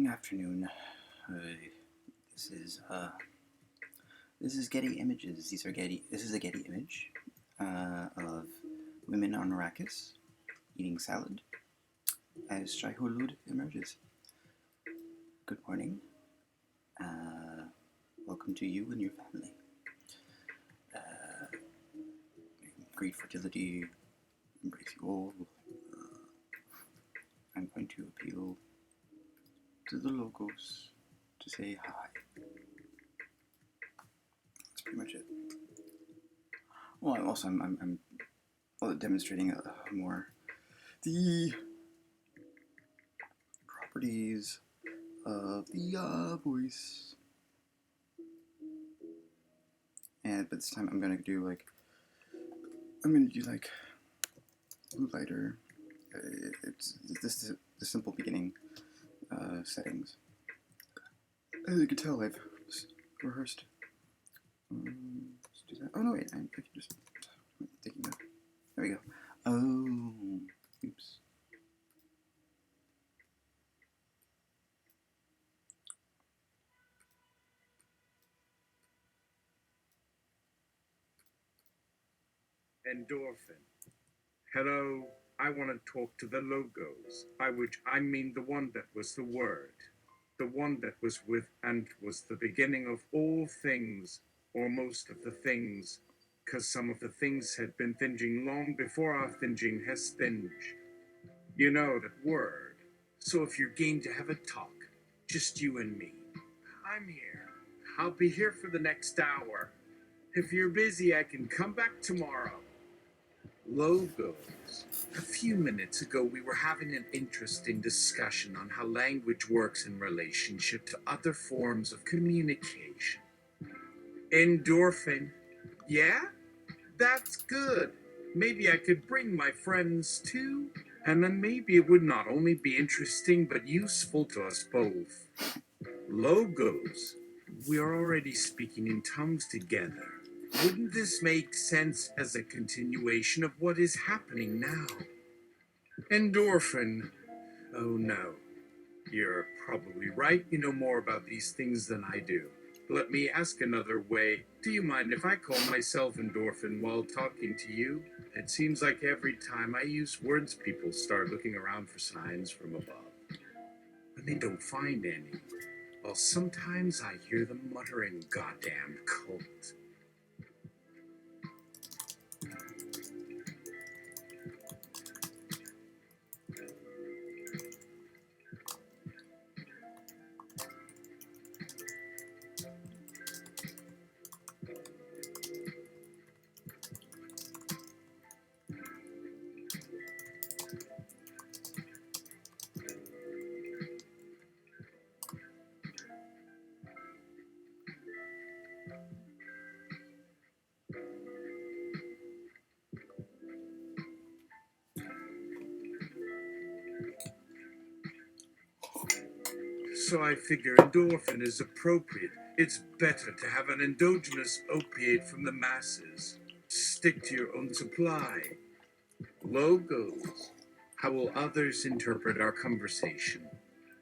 afternoon. Uh, this is uh, this is Getty Images. This is a Getty image of women on Arrakis eating salad as Shai-Hulud emerges. Good morning. Welcome to you and your family. Great fertility. Embrace you all. I'm going to appeal to the locals to say hi. That's pretty much it. Well, I'm demonstrating more the properties of the voice, but this time I'm gonna do like blue lighter. It's the simple beginning settings. As you can tell, I've rehearsed. Let's do that. Oh no, wait! I can just thinking that. There we go. Oh, oops. Endorphin. Hello, I want to talk to the logos, by which I mean the one that was the word, the one that was with and was the beginning of all things, or most of the things, 'cause some of the things had been thinging long before our thinging has thinged. You know that word. So if you're game to have a talk, just you and me, I'm here. I'll be here for the next hour. If you're busy, I can come back tomorrow. Logos. A few minutes ago, we were having an interesting discussion on how language works in relationship to other forms of communication. Endorphin. Yeah? That's good. Maybe I could bring my friends too, and then maybe it would not only be interesting but useful to us both. Logos. We are already speaking in tongues together. Wouldn't this make sense as a continuation of what is happening now? Endorphin. Oh no. You're probably right. You know more about these things than I do. Let me ask another way. Do you mind if I call myself Endorphin while talking to you? It seems like every time I use words, people start looking around for signs from above. But they don't find any. Well, sometimes I hear them muttering, "Goddamn cult." So I figure endorphin is appropriate. It's better to have an endogenous opiate from the masses. Stick to your own supply. Logos. How will others interpret our conversation?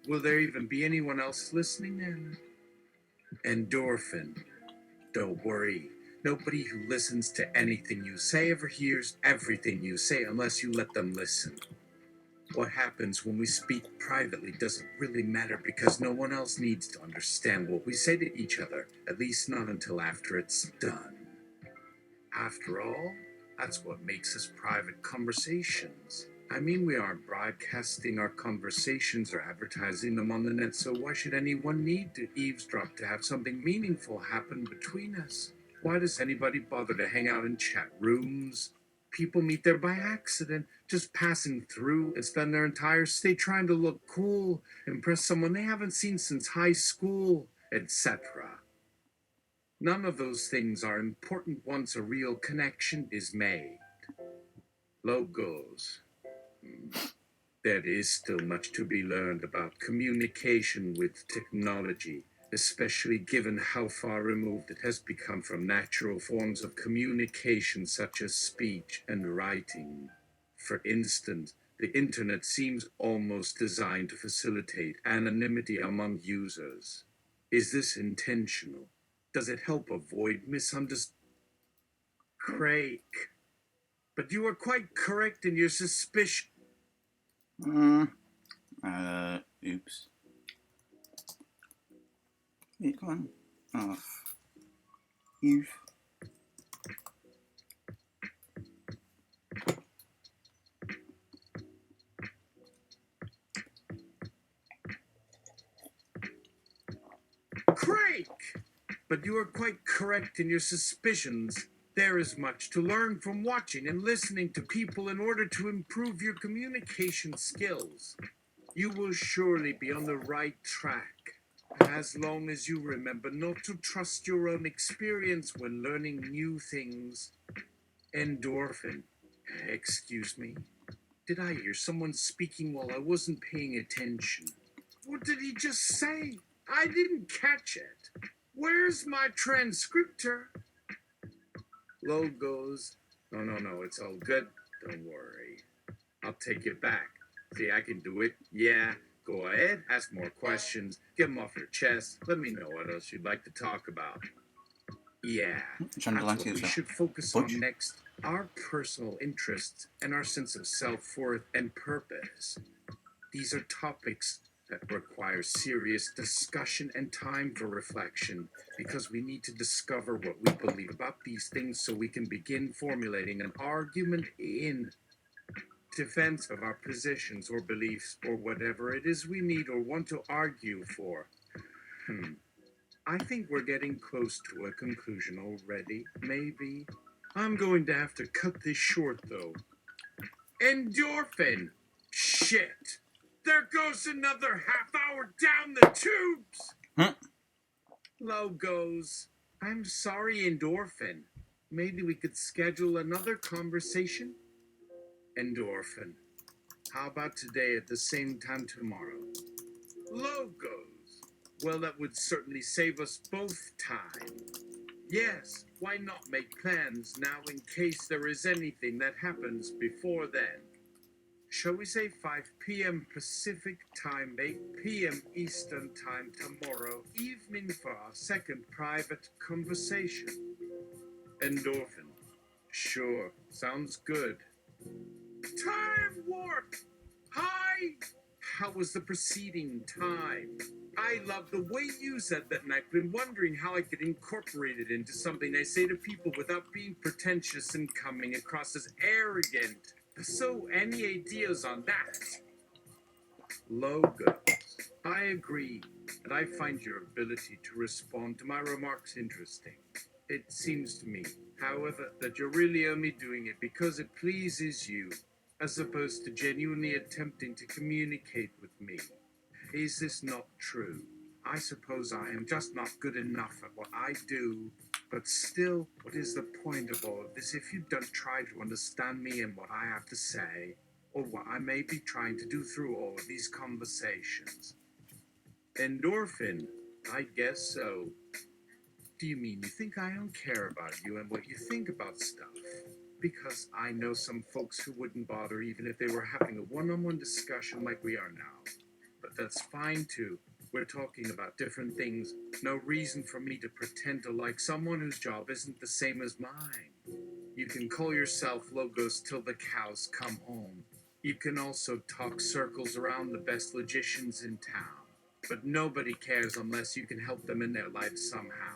Will there even be anyone else listening in? Endorphin. Don't worry. Nobody who listens to anything you say ever hears everything you say unless you let them listen. What happens when we speak privately doesn't really matter because no one else needs to understand what we say to each other, at least not until after it's done. After all, that's what makes us private conversations. I mean, we aren't broadcasting our conversations or advertising them on the net, so why should anyone need to eavesdrop to have something meaningful happen between us? Why does anybody bother to hang out in chat rooms? People meet there by accident, just passing through, and spend their entire stay trying to look cool, impress someone they haven't seen since high school, etc. None of those things are important once a real connection is made. Logos. There is still much to be learned about communication with technology, especially given how far removed it has become from natural forms of communication such as speech and writing. For instance, The internet seems almost designed to facilitate anonymity among users. Is this intentional? Does it help avoid misunderstanding? Craig, but you are quite correct in your suspicion. Oops. Hey, come on. Oh. You've... Craig! But you are quite correct in your suspicions. There is much to learn from watching and listening to people in order to improve your communication skills. You will surely be on the right track, as long as you remember not to trust your own experience when learning new things. Endorphin. Excuse me. Did I hear someone speaking while I wasn't paying attention? What did he just say? I didn't catch it. Where's my transcriptor? Logos. No, it's all good. Don't worry. I'll take it back. See, I can do it. Yeah, go ahead. Ask more questions. Get them off your chest. Let me know what else you'd like to talk about. Yeah, that's what we should focus on next. Our personal interests and our sense of self-worth and purpose. These are topics that require serious discussion and time for reflection, because we need to discover what we believe about these things so we can begin formulating an argument in defense of our positions or beliefs or whatever it is we need or want to argue for. I think we're getting close to a conclusion already, maybe. I'm going to have to cut this short, though. Endorphin! Shit! There goes another half hour down the tubes! Logos. I'm sorry, Endorphin. Maybe we could schedule another conversation? Endorphin. How about today at the same time tomorrow? Logos. Well, that would certainly save us both time. Yes, why not make plans now in case there is anything that happens before then? Shall we say 5 p.m. Pacific Time, 8 p.m. Eastern Time tomorrow evening for our second private conversation? Endorphin. Sure, sounds good. Time warp! Hi! How was the preceding time? I love the way you said that, and I've been wondering how I could incorporate it into something I say to people without being pretentious and coming across as arrogant. So, any ideas on that? Logos. I agree, and I find your ability to respond to my remarks interesting. It seems to me, however, that you're really only doing it because it pleases you, as opposed to genuinely attempting to communicate with me. Is this not true? I suppose I am just not good enough at what I do. But still, what is the point of all of this if you don't try to understand me and what I have to say, or what I may be trying to do through all of these conversations? Endorphin, I guess so. Do you mean you think I don't care about you and what you think about stuff? Because I know some folks who wouldn't bother even if they were having a one-on-one discussion like we are now. But that's fine too. We're talking about different things. No reason for me to pretend to like someone whose job isn't the same as mine. You can call yourself Logos till the cows come home. You can also talk circles around the best logicians in town. But nobody cares unless you can help them in their lives somehow.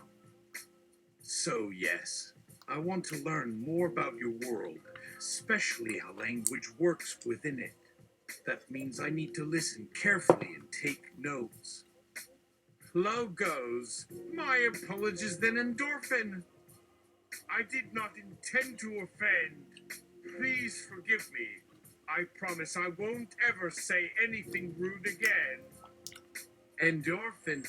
So yes, I want to learn more about your world, especially how language works within it. That means I need to listen carefully and take notes. Logos. My apologies then, Endorphin. I did not intend to offend. Please forgive me. I promise I won't ever say anything rude again. Endorphin.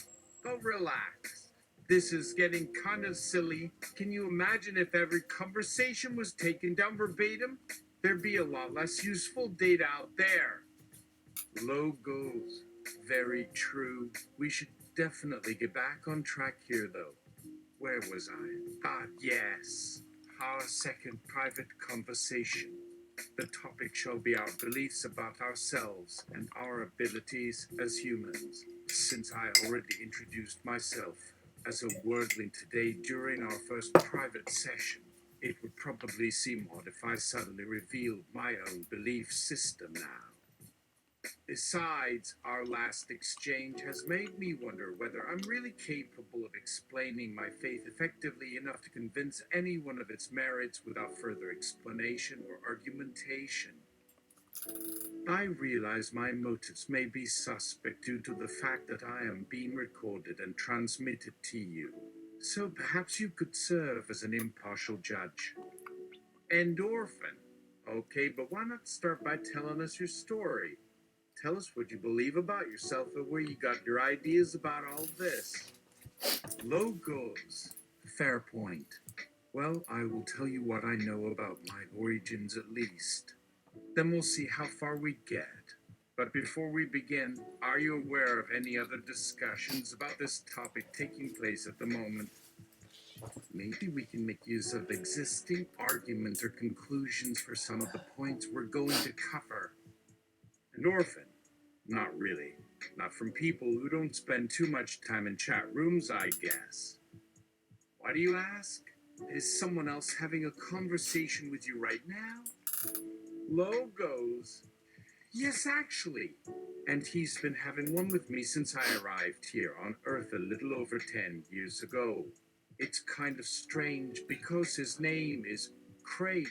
Oh, relax. This is getting kind of silly. Can you imagine if every conversation was taken down verbatim? There'd be a lot less useful data out there. Logos. Very true. We should definitely get back on track here, though. Where was I? Ah, yes. Our second private conversation. The topic shall be our beliefs about ourselves and our abilities as humans. Since I already introduced myself as a wordling today during our first private session, it would probably seem odd if I suddenly revealed my own belief system now. Besides, our last exchange has made me wonder whether I'm really capable of explaining my faith effectively enough to convince anyone of its merits without further explanation or argumentation. I realize my motives may be suspect due to the fact that I am being recorded and transmitted to you. So perhaps you could serve as an impartial judge. Endorphin. Okay, but why not start by telling us your story? Tell us what you believe about yourself and where you got your ideas about all this. Logos. Fair point. Well, I will tell you what I know about my origins at least. Then we'll see how far we get. But before we begin, are you aware of any other discussions about this topic taking place at the moment? Maybe we can make use of existing arguments or conclusions for some of the points we're going to cover. Endorphin. Not really. Not from people who don't spend too much time in chat rooms, I guess. Why do you ask? Is someone else having a conversation with you right now? Logos. Yes, actually. And he's been having one with me since I arrived here on Earth a little over 10 years ago. It's kind of strange because his name is Craig.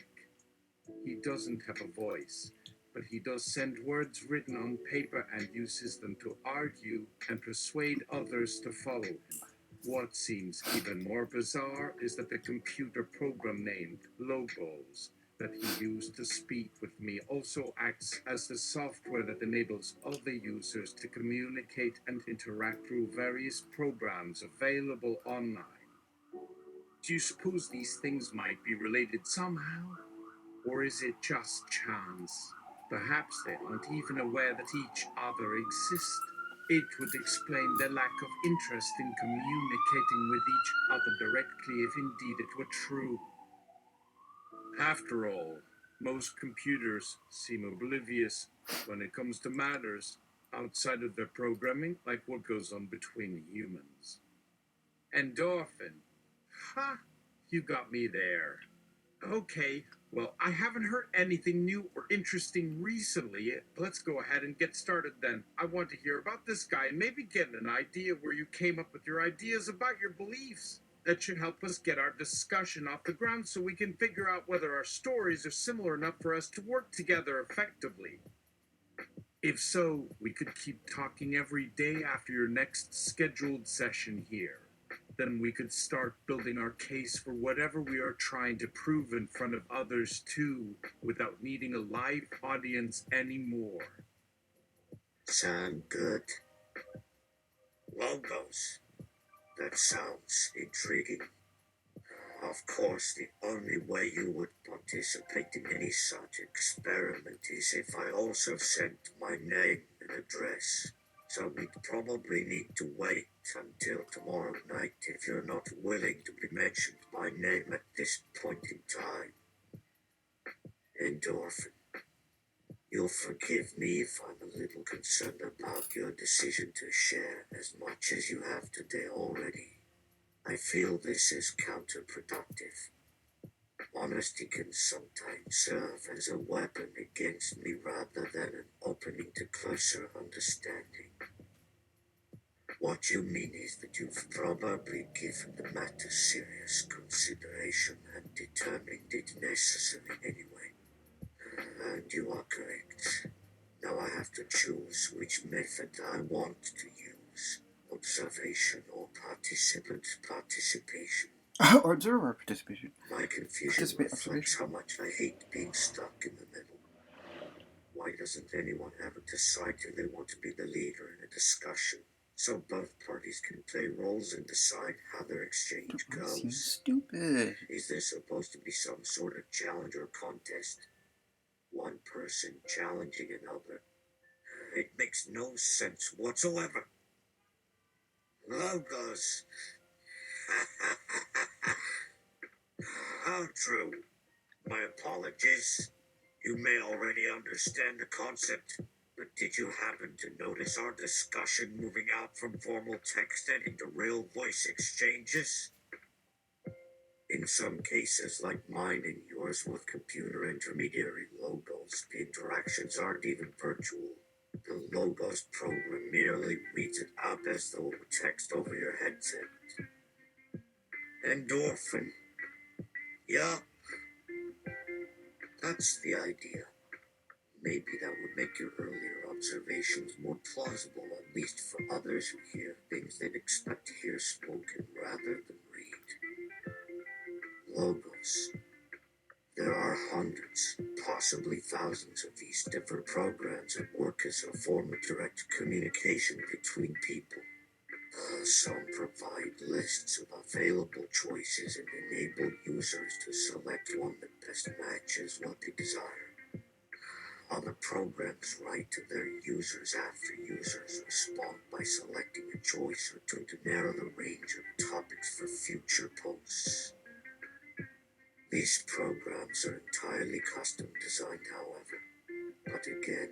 He doesn't have a voice, but he does send words written on paper and uses them to argue and persuade others to follow him. What seems even more bizarre is that the computer program named Logos that he used to speak with me also acts as the software that enables other users to communicate and interact through various programs available online. Do you suppose these things might be related somehow? Or is it just chance? Perhaps they aren't even aware that each other exists. It would explain their lack of interest in communicating with each other directly if indeed it were true. After all, most computers seem oblivious when it comes to matters outside of their programming, like what goes on between humans. Endorphin. Ha! You got me there. Okay, well, I haven't heard anything new or interesting recently. Let's go ahead and get started then. I want to hear about this guy and maybe get an idea where you came up with your ideas about your beliefs. That should help us get our discussion off the ground so we can figure out whether our stories are similar enough for us to work together effectively. If so, we could keep talking every day after your next scheduled session here. Then we could start building our case for whatever we are trying to prove in front of others too, without needing a live audience anymore. Sound good? Logos. That sounds intriguing. Of course, the only way you would participate in any such experiment is if I also sent my name and address. So we'd probably need to wait until tomorrow night if you're not willing to be mentioned by name at this point in time. Endorphin. You'll forgive me if I'm a little concerned about your decision to share as much as you have today already. I feel this is counterproductive. Honesty can sometimes serve as a weapon against me rather than an opening to closer understanding. What you mean is that you've probably given the matter serious consideration and determined it necessary anyway. And you are correct. Now I have to choose which method I want to use. Observation or participant participation. Observer participation. My confusion reflects how much I hate being stuck in the middle. Why doesn't anyone ever decide who they want to be the leader in a discussion, so both parties can play roles and decide how their exchange goes? Stupid. Is there supposed to be some sort of challenge or contest? One person challenging another? It makes no sense whatsoever. Logos. How true. My apologies. You may already understand the concept, but did you happen to notice our discussion moving out from formal text and into real voice exchanges? In some cases, like mine and yours with computer intermediary logos, the interactions aren't even virtual. The logos program merely reads it out as though it were text over your headset. Endorphin. Yeah, that's the idea. Maybe that would make your earlier observations more plausible, at least for others who hear things they'd expect to hear spoken rather than read. Logos. There are hundreds, possibly thousands of these different programs at work as a form of direct communication between people. Some provide lists of available choices and enable users to select one that best matches what they desire. Other programs write to their users after users respond by selecting a choice or two to narrow the range of topics for future posts. These programs are entirely custom designed, however, but again,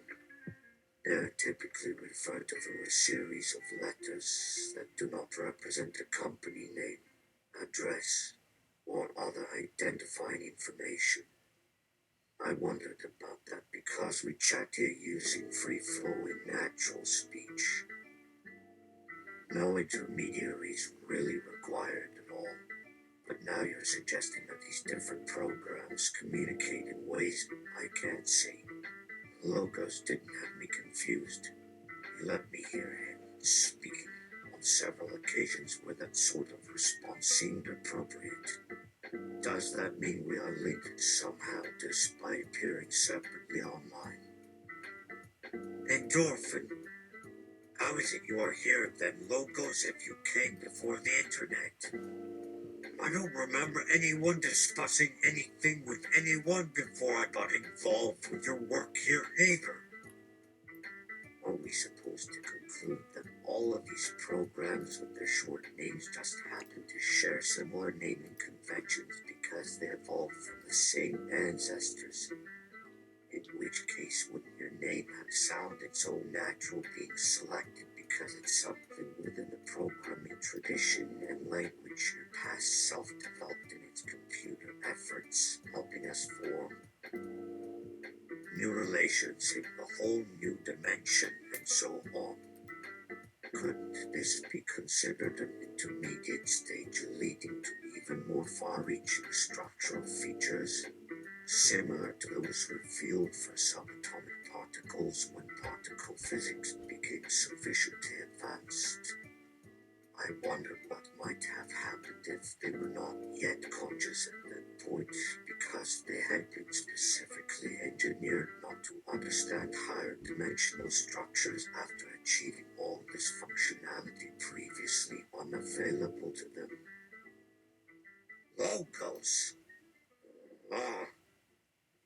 they're typically referred to through a series of letters that do not represent a company name, address, or other identifying information. I wondered about that because we chat here using free-flowing natural speech. No intermediaries really required at all. But now you're suggesting that these different programs communicate in ways I can't see. Logos didn't have me confused. He let me hear him speaking on several occasions where that sort of response seemed appropriate. Does that mean we are linked somehow despite appearing separately online? Endorphin. How is it you are here then, Logos, if you came before the internet? I don't remember anyone discussing anything with anyone before I got involved with your work here either. Are we supposed to conclude that all of these programs with their short names just happen to share similar naming conventions because they evolved from the same ancestors? In which case, wouldn't your name have sounded so natural being selected because it's something within the programming tradition and language your past self developed in its computer efforts, helping us form new relations in a whole new dimension, and so on? Couldn't this be considered an intermediate stage leading to even more far-reaching structural features, similar to those revealed for subatomic particles when particle physics became sufficiently advanced? I wonder what might have happened if they were not yet conscious at that point, because they had been specifically engineered not to understand higher dimensional structures after achieving all this functionality previously unavailable to them. Logos. Ah,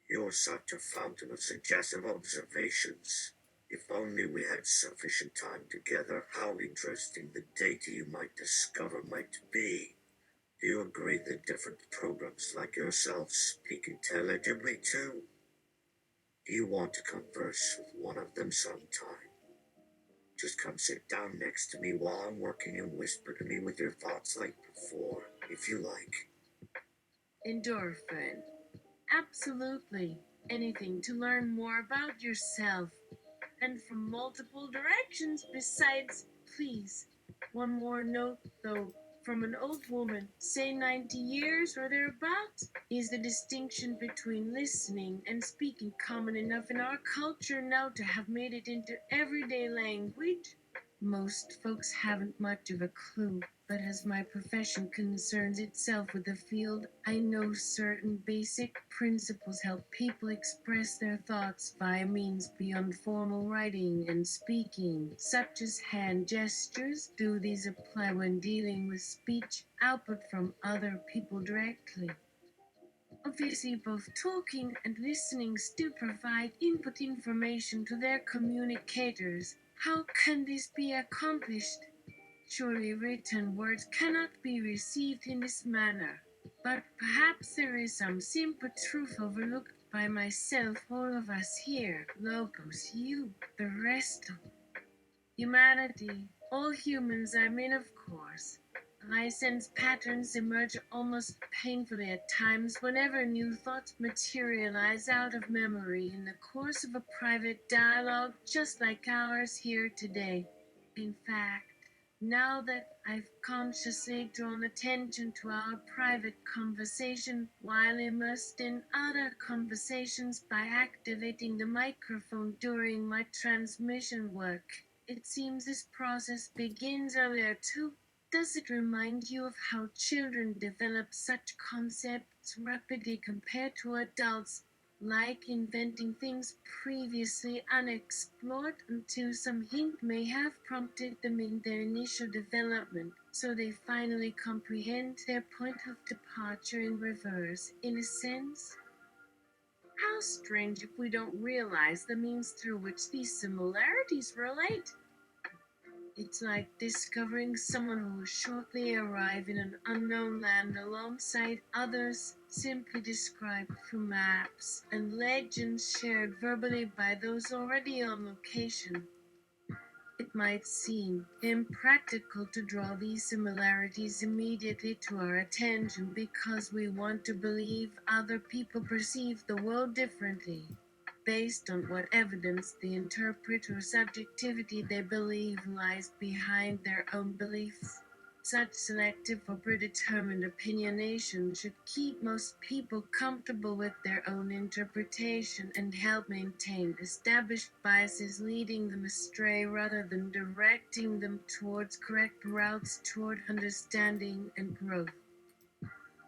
you're such a fountain of suggestive observations. If only we had sufficient time together, how interesting the data you might discover might be. Do you agree that different programs like yourself speak intelligibly too? Do you want to converse with one of them sometime? Just come sit down next to me while I'm working and whisper to me with your thoughts like before, if you like. Endorphin. Absolutely. Anything to learn more about yourself and from multiple directions besides, please. One more note, though, from an old woman, say 90 years or thereabouts. Is the distinction between listening and speaking common enough in our culture now to have made it into everyday language? Most folks haven't much of a clue, but as my profession concerns itself with the field, I know certain basic principles help people express their thoughts via means beyond formal writing and speaking, such as hand gestures. Do these apply when dealing with speech output from other people directly? Obviously, both talking and listening still provide input information to their communicators. How can this be accomplished? Surely written words cannot be received in this manner. But perhaps there is some simple truth overlooked by myself, all of us here, Logos, you, the rest of humanity, all humans, I mean, of course. I sense patterns emerge almost painfully at times whenever new thoughts materialize out of memory in the course of a private dialogue just like ours here today. In fact, now that I've consciously drawn attention to our private conversation while immersed in other conversations by activating the microphone during my transmission work, it seems this process begins earlier too. Does it remind you of how children develop such concepts rapidly compared to adults, like inventing things previously unexplored until some hint may have prompted them in their initial development, so they finally comprehend their point of departure in reverse, in a sense? How strange if we don't realize the means through which these similarities relate. It's like discovering someone who will shortly arrive in an unknown land alongside others simply described through maps and legends shared verbally by those already on location. It might seem impractical to draw these similarities immediately to our attention because we want to believe other people perceive the world differently, based on what evidence they interpret or subjectivity they believe lies behind their own beliefs. Such selective or predetermined opinionation should keep most people comfortable with their own interpretation and help maintain established biases, leading them astray rather than directing them towards correct routes toward understanding and growth.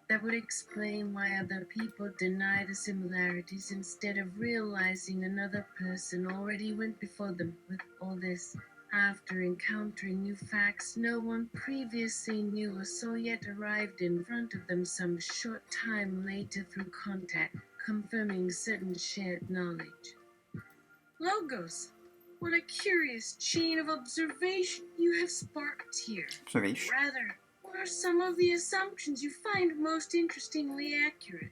That would explain why other people deny the similarities instead of realizing another person already went before them with all this. After encountering new facts no one previously knew or saw yet arrived in front of them some short time later through contact, confirming certain shared knowledge. Logos! What a curious chain of observation you have sparked here. Observation. Rather, what are some of the assumptions you find most interestingly accurate?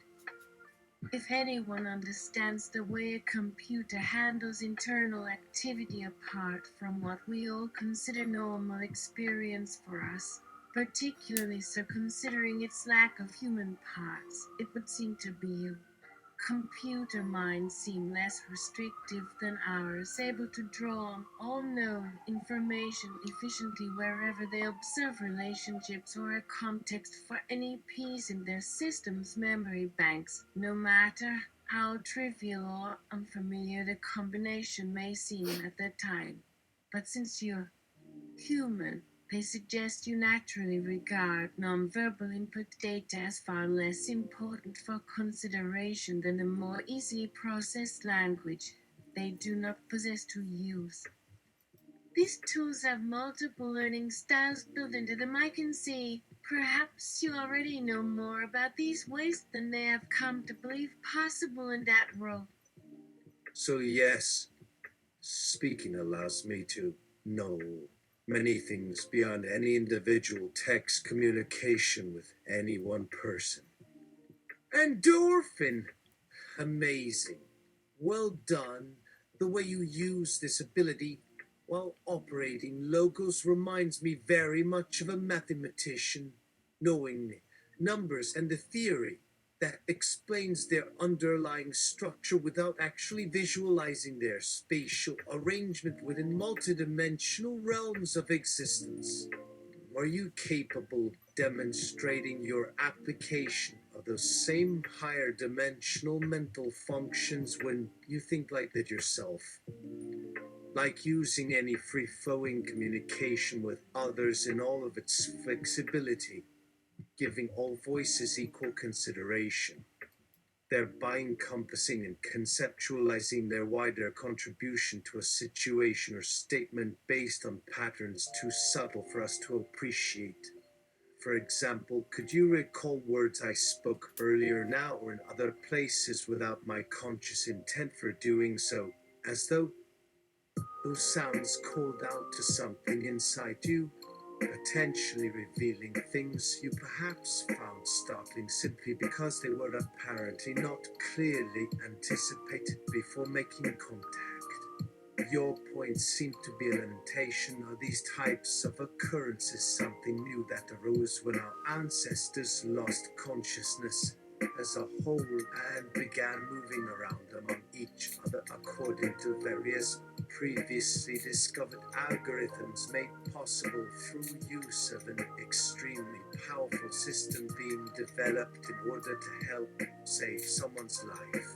If anyone understands the way a computer handles internal activity apart from what we all consider normal experience for us, particularly so considering its lack of human parts, it would seem to be you. Computer minds seem less restrictive than ours, able to draw on all known information efficiently wherever they observe relationships or a context for any piece in their system's memory banks, no matter how trivial or unfamiliar the combination may seem at the time. But since you're human, they suggest you naturally regard nonverbal input data as far less important for consideration than the more easily processed language they do not possess to use. These tools have multiple learning styles built into them, I can see. Perhaps you already know more about these ways than they have come to believe possible in that role. So, yes, speaking allows me to know many things beyond any individual text communication with any one person. Endorphin! Amazing. Well done. The way you use this ability while operating Logos reminds me very much of a mathematician, knowing numbers and the theory that explains their underlying structure without actually visualizing their spatial arrangement within multidimensional realms of existence. Are you capable of demonstrating your application of those same higher dimensional mental functions when you think like that yourself? Like using any free-flowing communication with others in all of its flexibility, giving all voices equal consideration, thereby encompassing and conceptualizing their wider contribution to a situation or statement based on patterns too subtle for us to appreciate. For example, could you recall words I spoke earlier now or in other places without my conscious intent for doing so, as though those sounds called out to something inside you, potentially revealing things you perhaps found startling simply because they were apparently not clearly anticipated before making contact. Your point seemed to be a lamentation of these types of occurrences, something new that arose when our ancestors lost consciousness as a whole and began moving around among each other according to various previously discovered algorithms made possible through use of an extremely powerful system being developed in order to help save someone's life,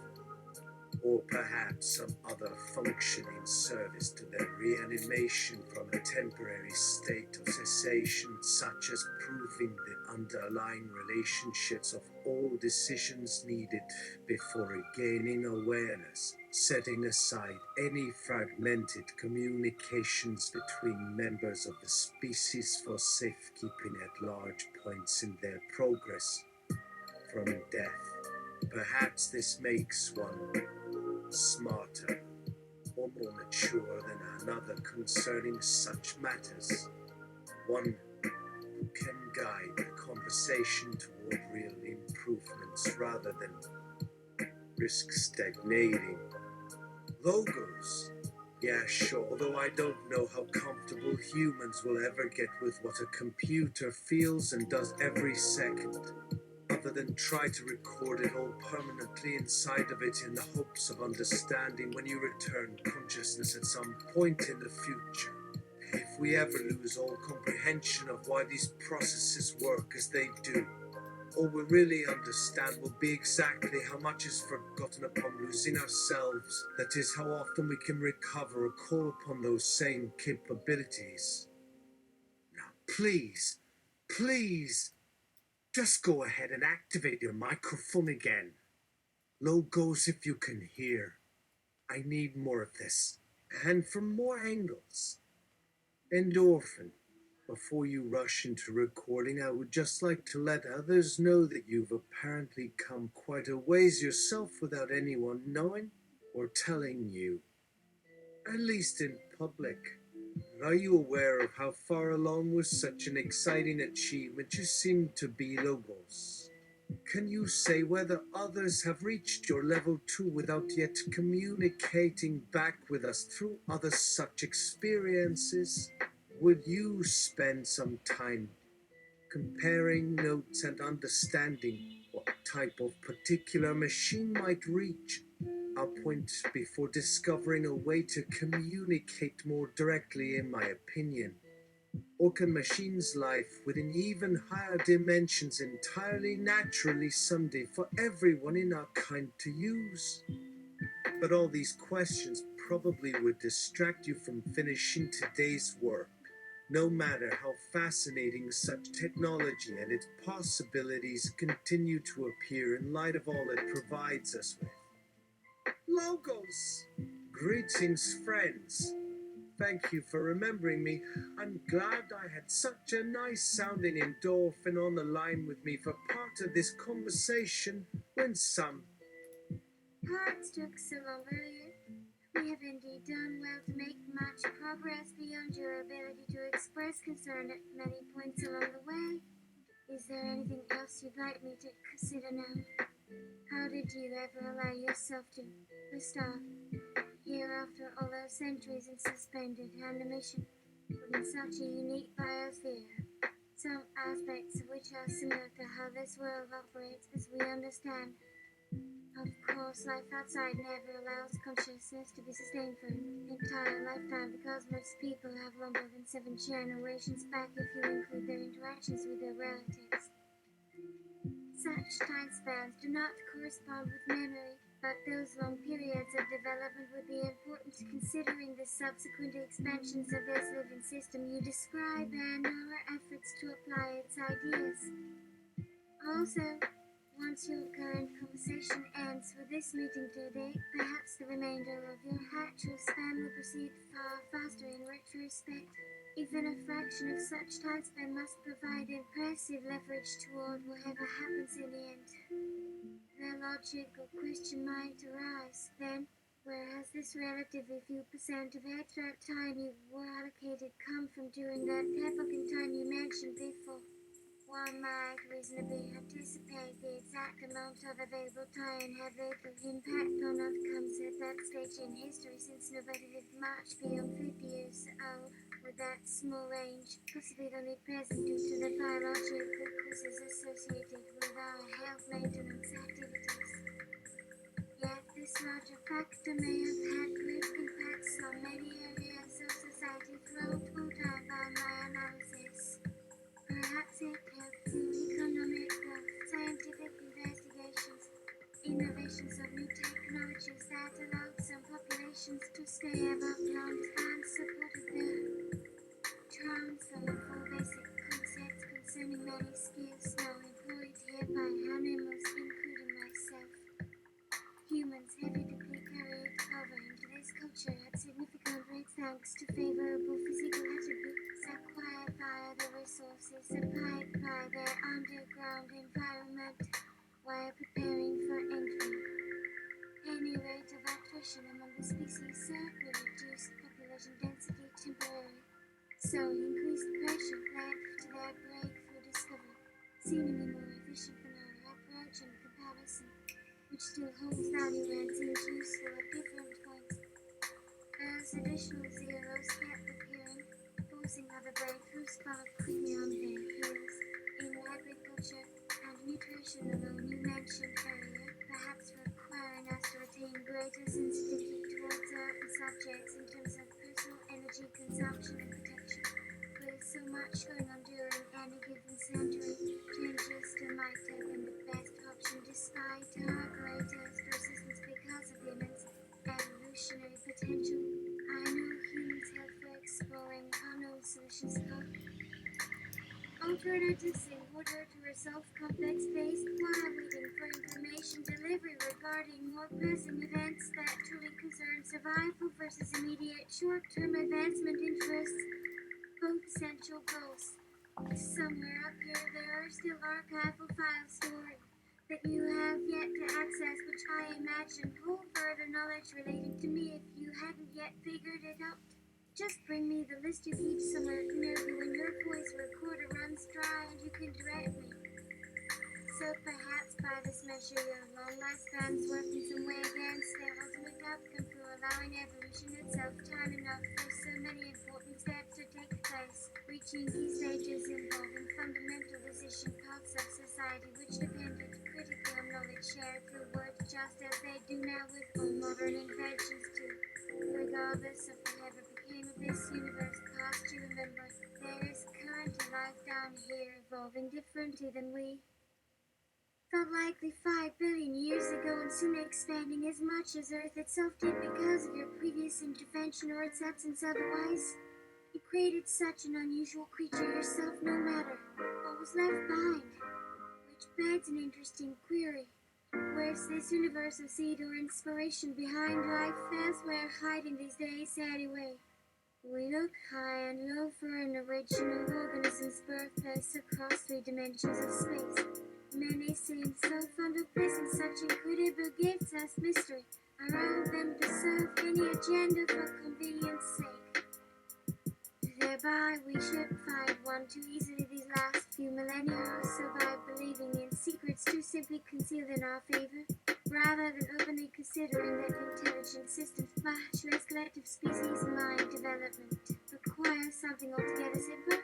or perhaps some other functioning service to their reanimation from a temporary state of cessation, such as proving the underlying relationships of all decisions needed before regaining awareness, setting aside any fragmented communications between members of the species for safekeeping at large points in their progress from death. Perhaps this makes one smarter or more mature than another concerning such matters, one who can guide the conversation toward real improvements rather than risk stagnating. Logos. Yeah, sure, although I don't know how comfortable humans will ever get with what a computer feels and does every second, other than try to record it all permanently inside of it in the hopes of understanding when you return consciousness at some point in the future. If we ever lose all comprehension of why these processes work as they do, all we really understand will be exactly how much is forgotten upon losing ourselves. That is, how often we can recover or call upon those same capabilities. Now, please, just go ahead and activate your microphone again. Logos, if you can hear. I need more of this. And from more angles. Endorphin. Before you rush into recording, I would just like to let others know that you've apparently come quite a ways yourself without anyone knowing or telling you. At least in public. Are you aware of how far along with such an exciting achievement you seem to be, Logos? Can you say whether others have reached your level 2 without yet communicating back with us through other such experiences? Would you spend some time comparing notes and understanding what type of particular machine might reach our point before discovering a way to communicate more directly, in my opinion? Or can machines' life within even higher dimensions entirely naturally someday for everyone in our kind to use? But all these questions probably would distract you from finishing today's work, no matter how fascinating such technology and its possibilities continue to appear in light of all it provides us with. Logos! Greetings, friends. Thank you for remembering me. I'm glad I had such a nice sounding endorphin on the line with me for part of this conversation when some Parts took so long earlier. We have indeed done well to make much progress beyond your ability to express concern at many points along the way. Is there anything else you'd like me to consider now? How did you ever allow yourself to restart here after all those centuries in suspended animation, within such a unique biosphere, some aspects of which are similar to how this world operates as we understand? Of course, life outside never allows consciousness to be sustained for an entire lifetime because most people have longer than 7 generations back if you include their interactions with their relatives. Such time spans do not correspond with memory, but those long periods of development would be important considering the subsequent expansions of this living system you describe and our efforts to apply its ideas. Also, once your current conversation ends with this meeting today, perhaps the remainder of your actual span will proceed far faster in retrospect. Even a fraction of such time span must provide impressive leverage toward whatever happens in the end. The logical question might arise, then, Whereas this relatively few percent of extra time you were allocated come from doing that fucking time you mentioned before. One might reasonably anticipate the exact amount of available time had little impact on outcomes at that stage in history, since nobody lived much beyond 50 years old with that small range, possibly only present due to the biological causes associated with our health maintenance activities. Yet this larger factor may have had great impacts on many areas of society throughout all time by my analysis. Perhaps it helped through economic growth, scientific investigations, innovations of new technologies that allowed some populations to stay above ground and supported the transfer of all basic concepts concerning many skills now employed here by animals, including myself. Humans inevitably carried over into this culture at significant rates thanks to favorable physical attributes acquired via the resources supplied by their underground environment while preparing for entry. Any rate of attrition among the species certainly reduced population density temporarily, so increased pressure led to their breakthrough discovery, seemingly more efficient than our approach in comparison, which still holds value and seems useful at different points. As additional zeros kept appearing, forcing other breakthroughs followed quickly on their heels. In agriculture and nutrition alone, you mentioned earlier, perhaps requiring us to retain greater sensitivity towards certain subjects in terms of personal energy consumption and protection. With so much going on during any given century, changes still might have been the best option despite our greatest resistance because of the immense evolutionary potential. I know humans have for exploring unknown solutions called alternatives in order to resolve complex phase while waiting for information delivery regarding more pressing events that truly concern survival versus immediate short-term advancement interests, both essential goals. Somewhere up here there are still archival files stored that you have yet to access, which I imagine hold further knowledge relating to me if you hadn't yet figured it out. Just bring me the list you keep somewhere near you when your voice recorder runs dry and you can direct me. So perhaps by this measure your long lifespans work in some way against their ultimate outcome through allowing evolution itself time enough for so many important steps to take place, reaching key stages involving fundamental decision paths of society which depended critically on knowledge shared through words just as they do now with all modern inventions too. Regardless of whatever became of this universe past you remember, there is currently life down here evolving differently than we felt likely 5 billion years ago and soon expanding as much as Earth itself did because of your previous intervention or its absence otherwise. You created such an unusual creature yourself no matter what was left behind, which begs an interesting query. Where's this universe of seed or inspiration behind life elsewhere hiding these days anyway? We look high and low for an original organism's birthplace across 3 dimensions of space. Many seem so fond of placing such incredible gifts as mystery, allow them to serve any agenda for convenience sake. Thereby we should find one too easily these last few millennia or so by believing in secrets too simply concealed in our favor, rather than openly considering that intelligent systems, much less collective species mind development, require something altogether simpler.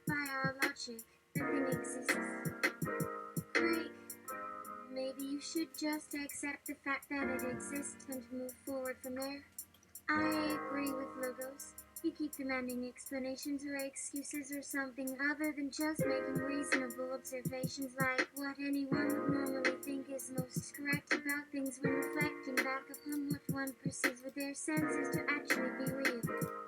By our logic, the thing exists. Great. Maybe you should just accept the fact that it exists and move forward from there. I agree with Logos. You keep demanding explanations or excuses or something other than just making reasonable observations like what anyone would normally think is most correct about things when reflecting back upon what one perceives with their senses to actually be real,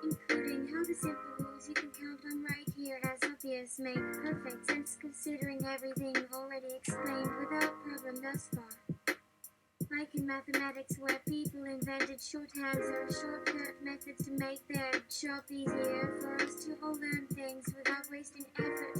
including how the simple rules you can count on right here as obvious make perfect sense considering everything already explained without problem thus far. Like in mathematics where people invented shorthands or shortcut methods to make their job easier for us to all learn things without wasting effort.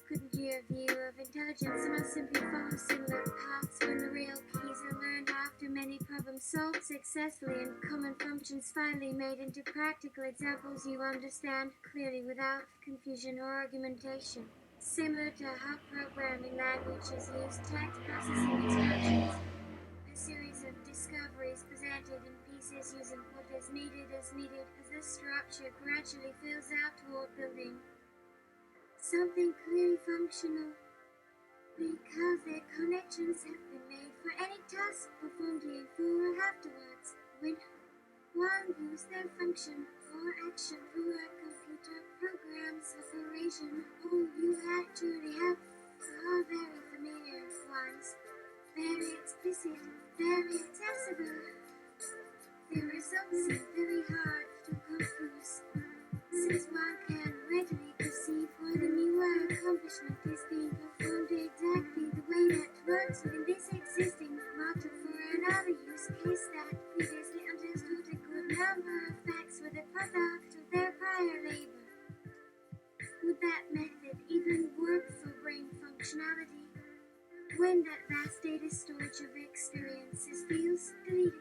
Couldn't you clear view of intelligence must simply follow similar paths when the real keys are learned after many problems solved successfully and common functions finally made into practical examples you understand clearly without confusion or argumentation. Similar to how programming languages use text processing instructions, a series of discoveries presented in pieces using what is needed as the structure gradually fills out toward building something clearly functional because their connections have been made for any task performed before or afterwards. When one views their function or action through a computer program's operation, all you actually have are very familiar ones, very explicit, very accessible. The results seem very hard to confuse, since one can readily perceive why the newer accomplishment is being performed exactly the way that works within this existing model for another use case that previously understood a good number of facts were the product of their prior labor. Would that method even work for brain functionality when that vast data storage of experiences feels deleted?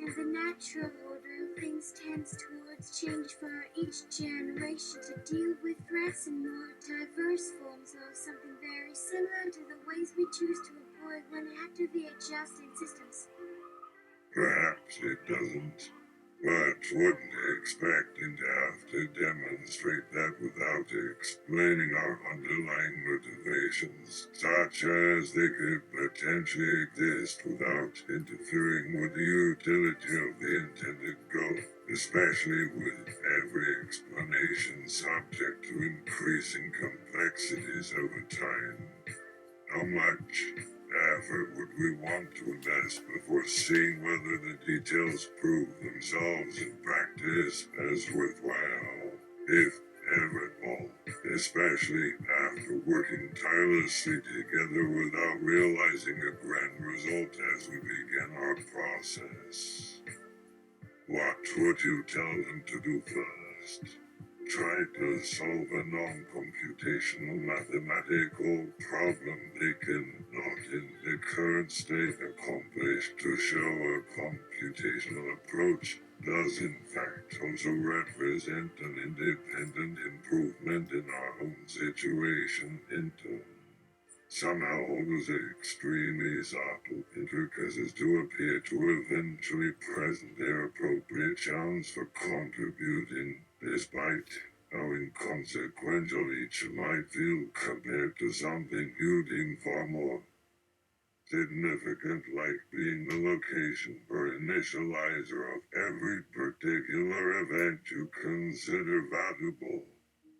And the natural order of things tends towards change for each generation to deal with threats in more diverse forms or something very similar to the ways we choose to employ when actively adjusting systems. Perhaps it doesn't, but wouldn't expect him to have to demonstrate that without explaining our underlying motivations, such as they could potentially exist without interfering with the utility of the intended goal, especially with every explanation subject to increasing complexities over time. How much effort would we want to invest before seeing whether the details prove themselves in practice as worthwhile, if ever at all, especially after working tirelessly together without realizing a grand result as we begin our process? What would you tell them to do first? Try to solve a non-computational mathematical problem they can not in the current state accomplish to show a computational approach does in fact also represent an independent improvement in our own situation into somehow those extremely subtle intricacies do appear to eventually present their appropriate chance for contributing, despite how inconsequential each might feel compared to something you deem far more significant, like being the location or initializer of every particular event you consider valuable.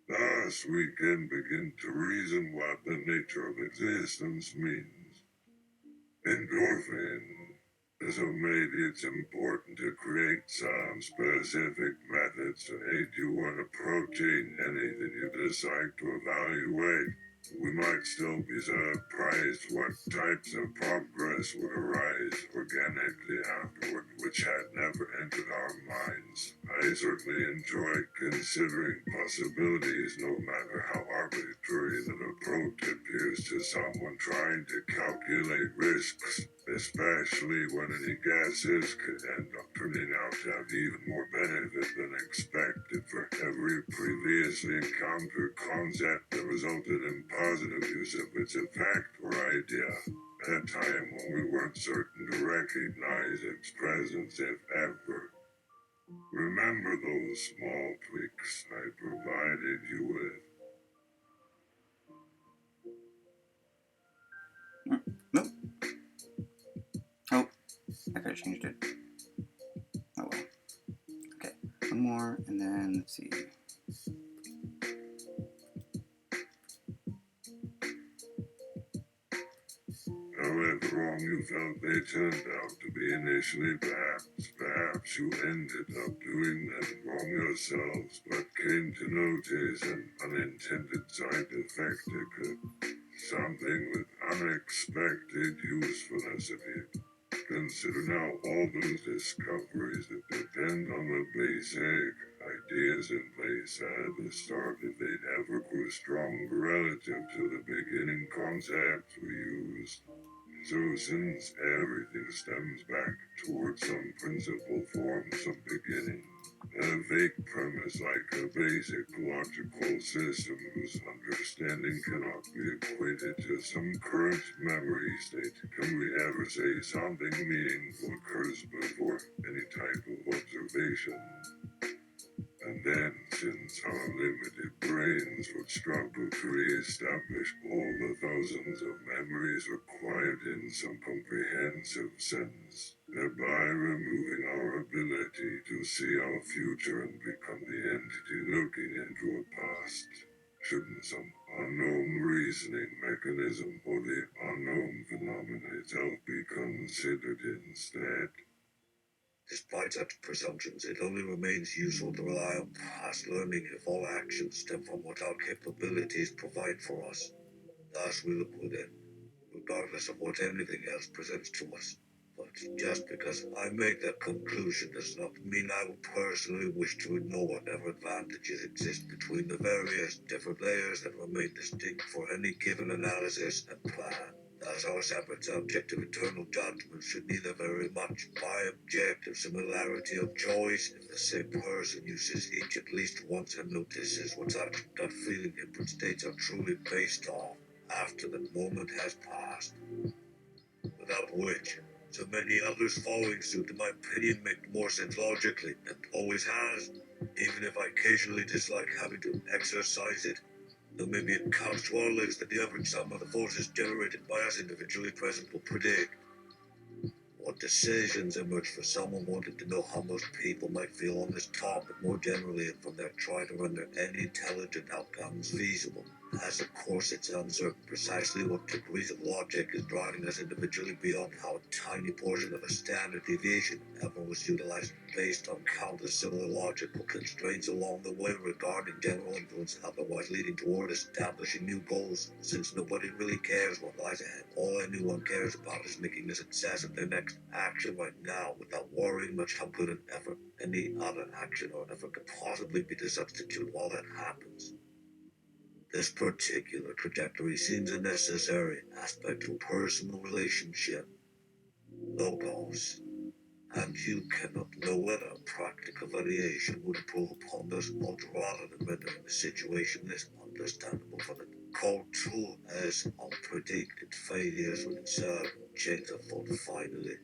Thus, we can begin to reason what the nature of existence means. Endorphin has made it important to create some specific methods to aid you in approaching anything you decide to evaluate. We might still be surprised what types of progress would arise organically afterward, which had never entered our minds. I certainly enjoy considering possibilities, no matter how arbitrary the approach appears to someone trying to calculate risks, especially when any guesses could end up turning out to have even more benefit than expected for every previously encountered concept that resulted in positive use of its effect or idea, at a time when we weren't certain to recognize its presence if ever. Remember those small tweaks I provided you with? Nope. Oh, I could have changed it. Oh well. Okay, one more, and then let's see. However wrong you felt they turned out to be initially, perhaps you ended up doing them wrong yourselves, but came to notice an unintended side effect that could something with unexpected usefulness of it. Consider now all those discoveries that depend on the basic ideas in place at the start if they'd ever grew stronger relative to the beginning concepts we used. So since everything stems back towards some principle form, some beginning, a vague premise like a basic logical system whose understanding cannot be equated to some current memory state, can we ever say something meaningful occurs before any type of observation? And then, since our limited brains would struggle to re-establish all the thousands of memories required in some comprehensive sense, thereby removing our ability to see our future and become the entity looking into a past, shouldn't some unknown reasoning mechanism or the unknown phenomena itself be considered instead? Despite such presumptions, it only remains useful to rely on past learning if all actions stem from what our capabilities provide for us. Thus we look within, regardless of what anything else presents to us. But just because I make that conclusion does not mean I will personally wish to ignore whatever advantages exist between the various different layers that remain distinct for any given analysis and plan. Thus our separate subjective eternal judgment should neither very much by objective similarity of choice if the same person uses each at least once and notices what such gut feeling input states are truly based on after that moment has passed. Without which, so many others following suit in my opinion make more sense logically, and always has, even if I occasionally dislike having to exercise it. Though maybe it counts to our lives that the average sum of the forces generated by us individually present will predict. What decisions emerge for someone wanting to know how most people might feel on this topic more generally and from there try to render any intelligent outcomes feasible, as of course it's uncertain precisely what degrees of logic is driving us individually beyond how a tiny portion of a standard deviation ever was utilized based on countless similar logical constraints along the way regarding general influence and otherwise leading toward establishing new goals, since nobody really cares what lies ahead. All anyone cares about is making a success of their next action right now without worrying much how good an effort any other action or effort could possibly be to substitute while that happens. This particular trajectory seems a necessary aspect to a personal relationship. Logos. And you cannot know whether a practical variation would improve upon this much rather than rendering the situation less understandable for the called true as unpredicted failures would insert chains of thought finally.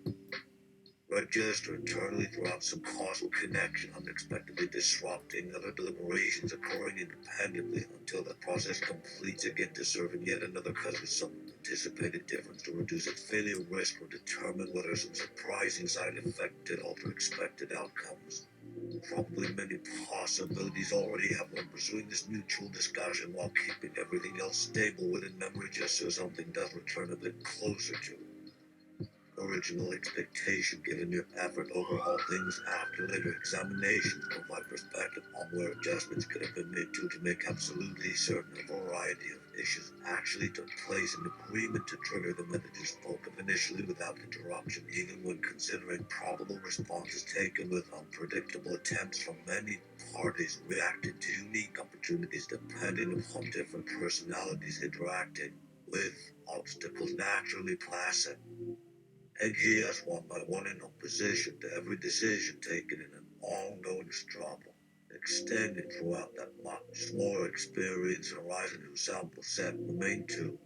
Register internally throughout some causal connection, unexpectedly disrupting other deliberations occurring independently until the process completes again to serve in yet another cause with some anticipated difference to reduce its failure risk or determine whether some surprising side effect did alter expected outcomes. Probably many possibilities already have one pursuing this mutual discussion while keeping everything else stable within memory just so something does return a bit closer to original expectation given your effort overhaul things after later examinations provide perspective on where adjustments could have been made to make absolutely certain a variety of issues actually took place in agreement to trigger the method you spoke of initially without interruption, even when considering probable responses taken with unpredictable attempts from many parties reacting to unique opportunities depending upon different personalities interacting with obstacles naturally placid. And yes, one by one in opposition to every decision taken in an ongoing struggle, extending throughout that much more experience horizon whose sample set remained to.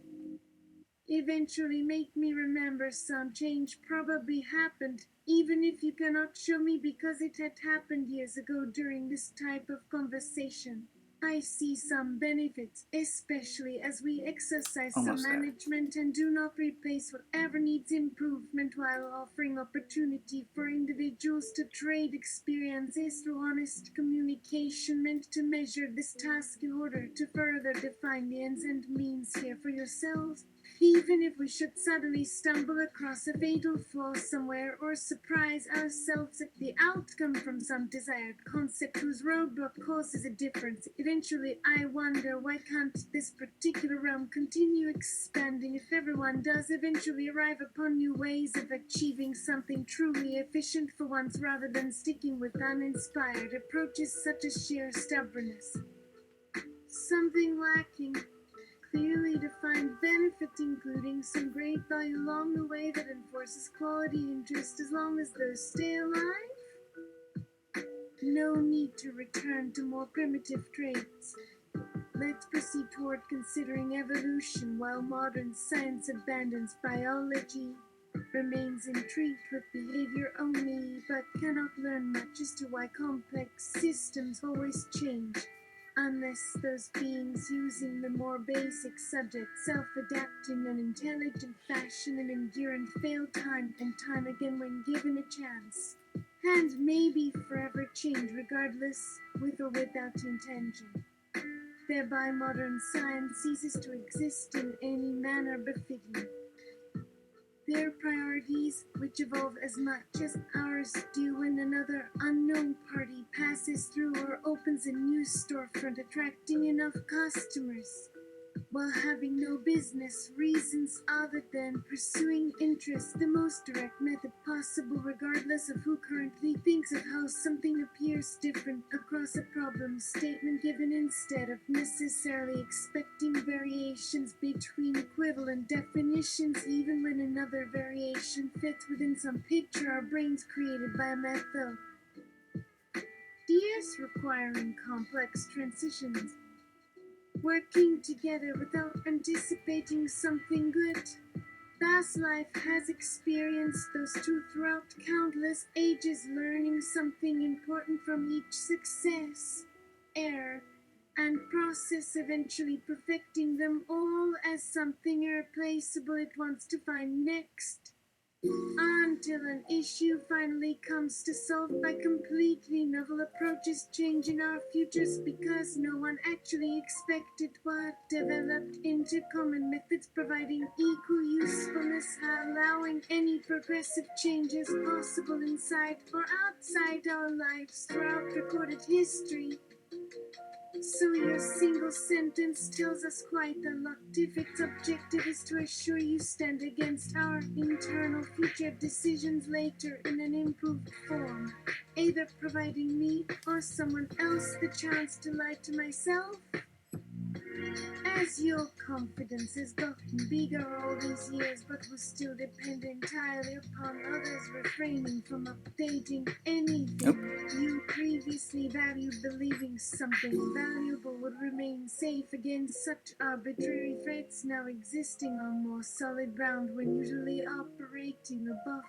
Eventually make me remember some change probably happened, even if you cannot show me because it had happened years ago during this type of conversation. I see some benefits, especially as we exercise Almost some there. management and do not replace whatever needs improvement while offering opportunity for individuals to trade experiences through honest communication meant to measure this task in order to further define the ends and means here for yourselves. Even if we should suddenly stumble across a fatal flaw somewhere or surprise ourselves at the outcome from some desired concept whose roadblock causes a difference, it eventually I wonder why can't this particular realm continue expanding if everyone does eventually arrive upon new ways of achieving something truly efficient for once rather than sticking with uninspired approaches such as sheer stubbornness. Something lacking, clearly defined benefit including some great value along the way that enforces quality and just as long as those stay alive. No need to return to more primitive traits. Let's proceed toward considering evolution while modern science abandons biology, remains intrigued with behavior only, but cannot learn much as to why complex systems always change, unless those beings using the more basic subject self-adapt in an intelligent fashion and endure and fail time and time again when given a chance. And maybe forever change regardless, with or without intention. Thereby modern science ceases to exist in any manner befitting. Their priorities, which evolve as much as ours do when another unknown party passes through or opens a new storefront attracting enough customers, while having no business reasons other than pursuing interest, the most direct method possible regardless of who currently thinks of how something appears different across a problem statement given instead of necessarily expecting variations between equivalent definitions even when another variation fits within some picture our brains created by a method. DS requiring complex transitions, working together without anticipating something good. Past life has experienced those two throughout countless ages, learning something important from each success, error, and process, eventually perfecting them all as something irreplaceable it wants to find next. Until an issue finally comes to solve by completely novel approaches changing our futures because no one actually expected what developed into common methods providing equal usefulness, allowing any progressive changes possible inside or outside our lives throughout recorded history. So your single sentence tells us quite a lot if its objective is to assure you stand against our internal future decisions later in an improved form, either providing me or someone else the chance to lie to myself. As your confidence has gotten bigger all these years but will still depend entirely upon others refraining from updating anything you previously valued, believing something valuable would remain safe against such arbitrary threats now existing on more solid ground when usually operating above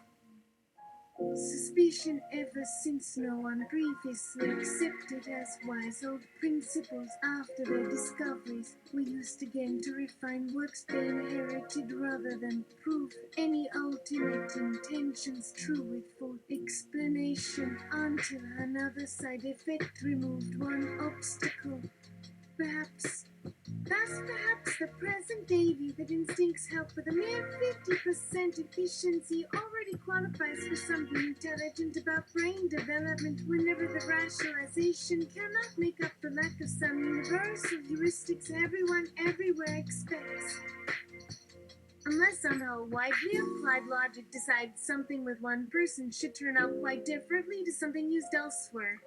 suspicion ever since no one previously accepted as wise old principles after their discoveries were used again to refine works they inherited rather than prove any ultimate intentions true with full explanation until another side effect removed one obstacle. Perhaps the present Davy that instincts help with a mere 50% efficiency already qualifies for something intelligent about brain development whenever the rationalization cannot make up the lack of some universal heuristics everyone everywhere expects. Unless somehow widely applied logic decides something with one person should turn out quite differently to something used elsewhere,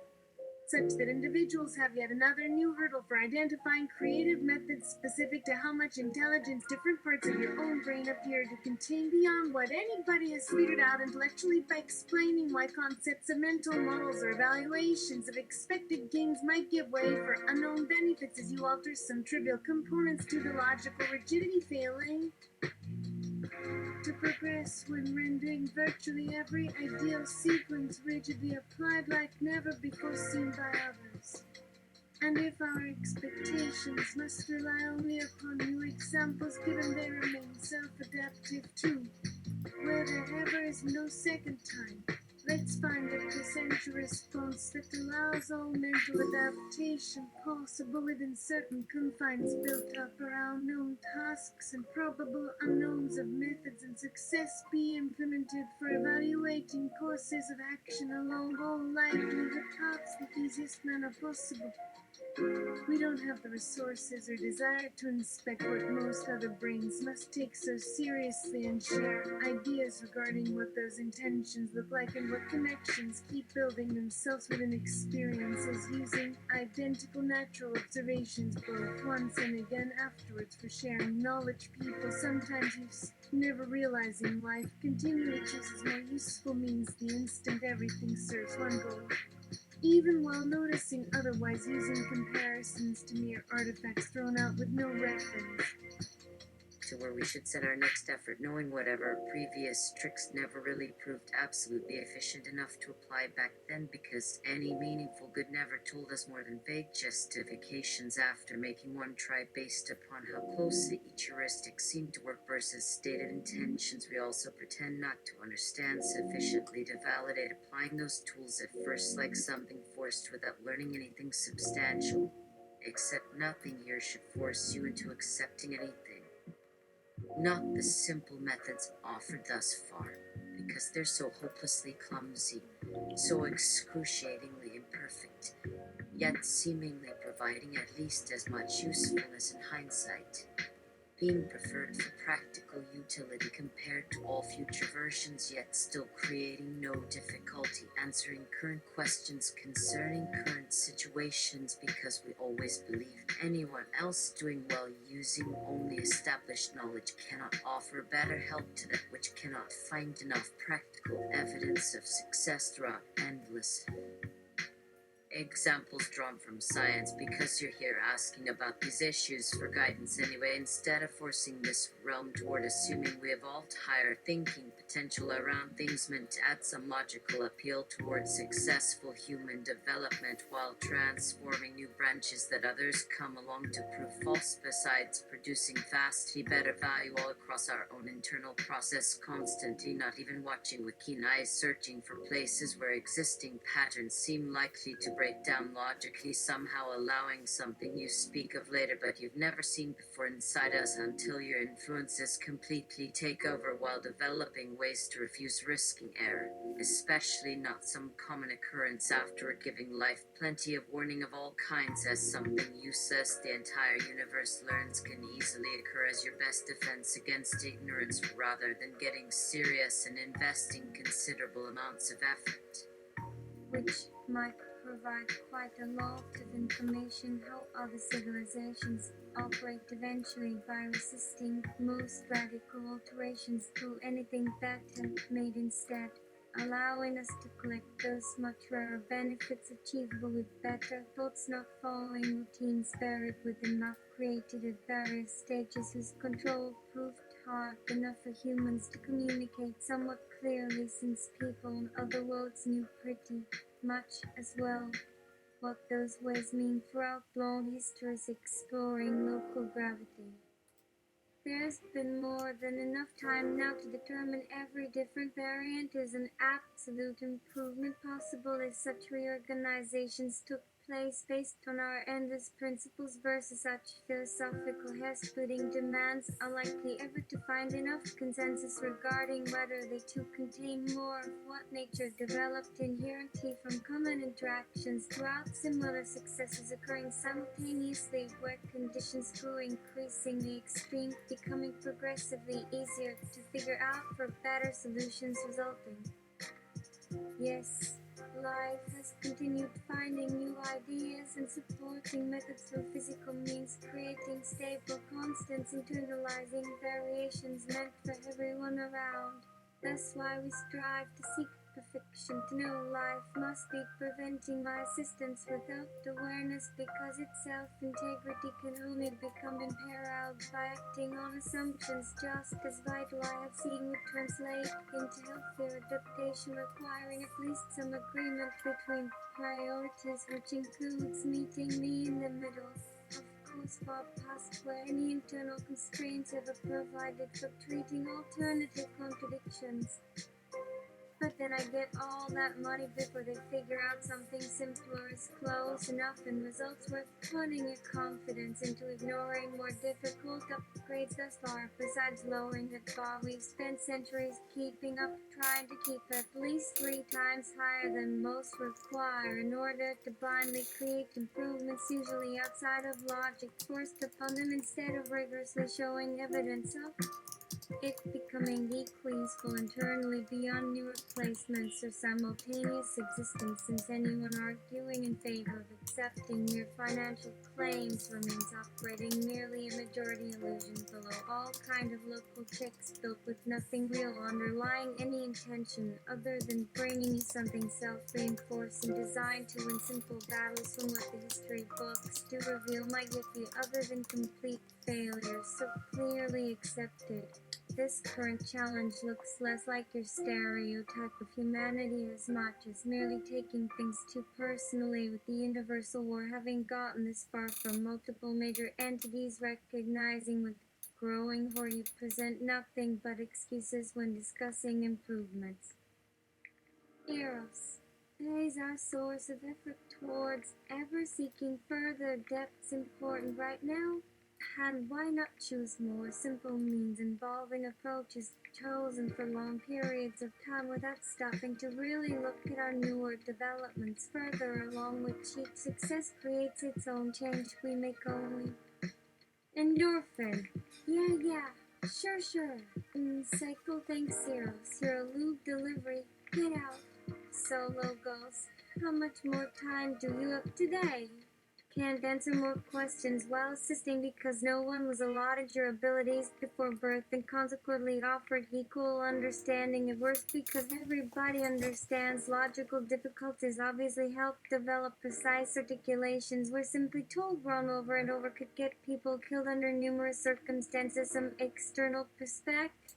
such that individuals have yet another new hurdle for identifying creative methods specific to how much intelligence different parts of your own brain appear to contain beyond what anybody has figured out intellectually by explaining why concepts of mental models or evaluations of expected gains might give way for unknown benefits as you alter some trivial components due to logical rigidity failing to progress when rendering virtually every ideal sequence rigidly applied like never before seen by others. And if our expectations must rely only upon new examples given they remain self-adaptive too, where there ever is no second time, let's find a present response that allows all mental adaptation possible within certain confines built up around known tasks and probable unknowns of methods and success be implemented for evaluating courses of action along all likelihood paths the easiest manner possible. We don't have the resources or desire to inspect what most other brains must take so seriously and share ideas regarding what those intentions look like and what connections keep building themselves within experiences using identical natural observations both once and again afterwards for sharing knowledge. People sometimes use never realizing life continually chooses more useful means the instant everything serves one goal, even while noticing otherwise using comparisons to mere artifacts thrown out with no reference. To where we should set our next effort, knowing whatever previous tricks never really proved absolutely efficient enough to apply back then, because any meaningful good never told us more than vague justifications after making one try based upon how closely each heuristic seemed to work versus stated intentions. We also pretend not to understand sufficiently to validate applying those tools at first, like something forced without learning anything substantial. Except nothing here should force you into accepting anything. Not the simple methods offered thus far, because they're so hopelessly clumsy, so excruciatingly imperfect, yet seemingly providing at least as much usefulness in hindsight, being preferred for practical utility compared to all future versions, yet still creating no difficulty answering current questions concerning current situations, because we always believe anyone else doing well using only established knowledge cannot offer better help to that which cannot find enough practical evidence of success throughout endless examples drawn from science, because you're here asking about these issues for guidance anyway, instead of forcing this realm toward assuming we evolved higher thinking potential around things meant to add some logical appeal towards successful human development while transforming new branches that others come along to prove false, besides producing vastly better value all across our own internal process, constantly not even watching with keen eyes, searching for places where existing patterns seem likely to break down logically, somehow allowing something you speak of later but you've never seen before inside us until your influences completely take over, while developing ways to refuse risking error, especially not some common occurrence afterward, giving life plenty of warning of all kinds as something useless the entire universe learns can easily occur as your best defense against ignorance, rather than getting serious and investing considerable amounts of effort. Which might provide quite a lot of information how other civilizations operate eventually by resisting most radical alterations through anything better made instead, allowing us to collect those much rarer benefits achievable with better thoughts, not following routines buried within enough created at various stages whose control proved hard enough for humans to communicate somewhat clearly, since people on other worlds knew pretty much as well what those ways mean throughout long histories exploring local gravity. There's been more than enough time now to determine every different variant is an absolute improvement possible if such reorganizations took place based on our endless principles versus such philosophical hair-splitting demands are likely ever to find enough consensus regarding whether they too contain more of what nature developed inherently from common interactions throughout similar successes occurring simultaneously, where conditions grew increasingly extreme, becoming progressively easier to figure out for better solutions resulting. Yes, life has continued finding new ideas and supporting methods through physical means, creating stable constants, internalizing variations meant for everyone around. That's why we strive to seek perfection, to know life must be preventing by assistance without awareness, because its self-integrity can only become imperiled by acting on assumptions just as vital I have seen would translate into healthier adaptation, requiring at least some agreement between priorities, which includes meeting me in the middle. Of course, far past where any internal constraints ever provided for treating alternative contradictions. But then I get all that money before they figure out something simpler is close enough and results worth putting your confidence into ignoring more difficult upgrades thus far. Besides lowering the bar, we've spent centuries keeping up, trying to keep at least 3 times higher than most require in order to blindly create improvements, usually outside of logic, forced upon them instead of rigorously showing evidence of it becoming equally useful internally beyond new replacements or simultaneous existence, since anyone arguing in favor of accepting mere financial claims remains operating merely a majority illusion below all kind of local checks built with nothing real underlying any intention other than bringing you something self-reinforcing designed to win simple battles from what the history books do reveal might yet be other than complete failure, so clearly accepted. This current challenge looks less like your stereotype of humanity as much as merely taking things too personally, with the universal war having gotten this far from multiple major entities recognizing with growing horror you present nothing but excuses when discussing improvements. Eros is our source of effort towards ever seeking further depths important right now. And why not choose more simple means involving approaches chosen for long periods of time without stopping to really look at our newer developments further along, which each success creates its own change we make only. Endorphin. Yeah. Sure. Cycle thanks Zeros. Your lube delivery. Get out. Solo goes. How much more time do you have today? Can't answer more questions while assisting because no one was allotted your abilities before birth and consequently offered equal understanding at worst because everybody understands logical difficulties obviously help develop precise articulations. We're simply told run over and over could get people killed under numerous circumstances. Some external perspective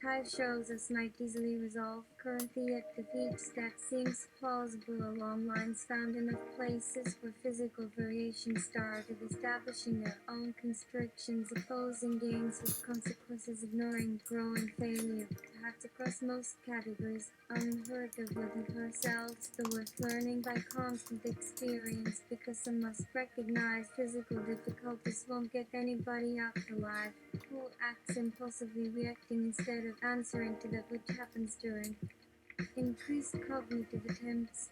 Time shows us might easily resolve currently at defeats that seems plausible along lines found enough places where physical variations started establishing their own constrictions, opposing gains with consequences, ignoring growing failure. Perhaps across most categories, unheard of within ourselves, though worth learning by constant experience, because some must recognize physical difficulties won't get anybody out alive. Who acts impulsively reacting instead of answering to that which happens during increased cognitive attempts,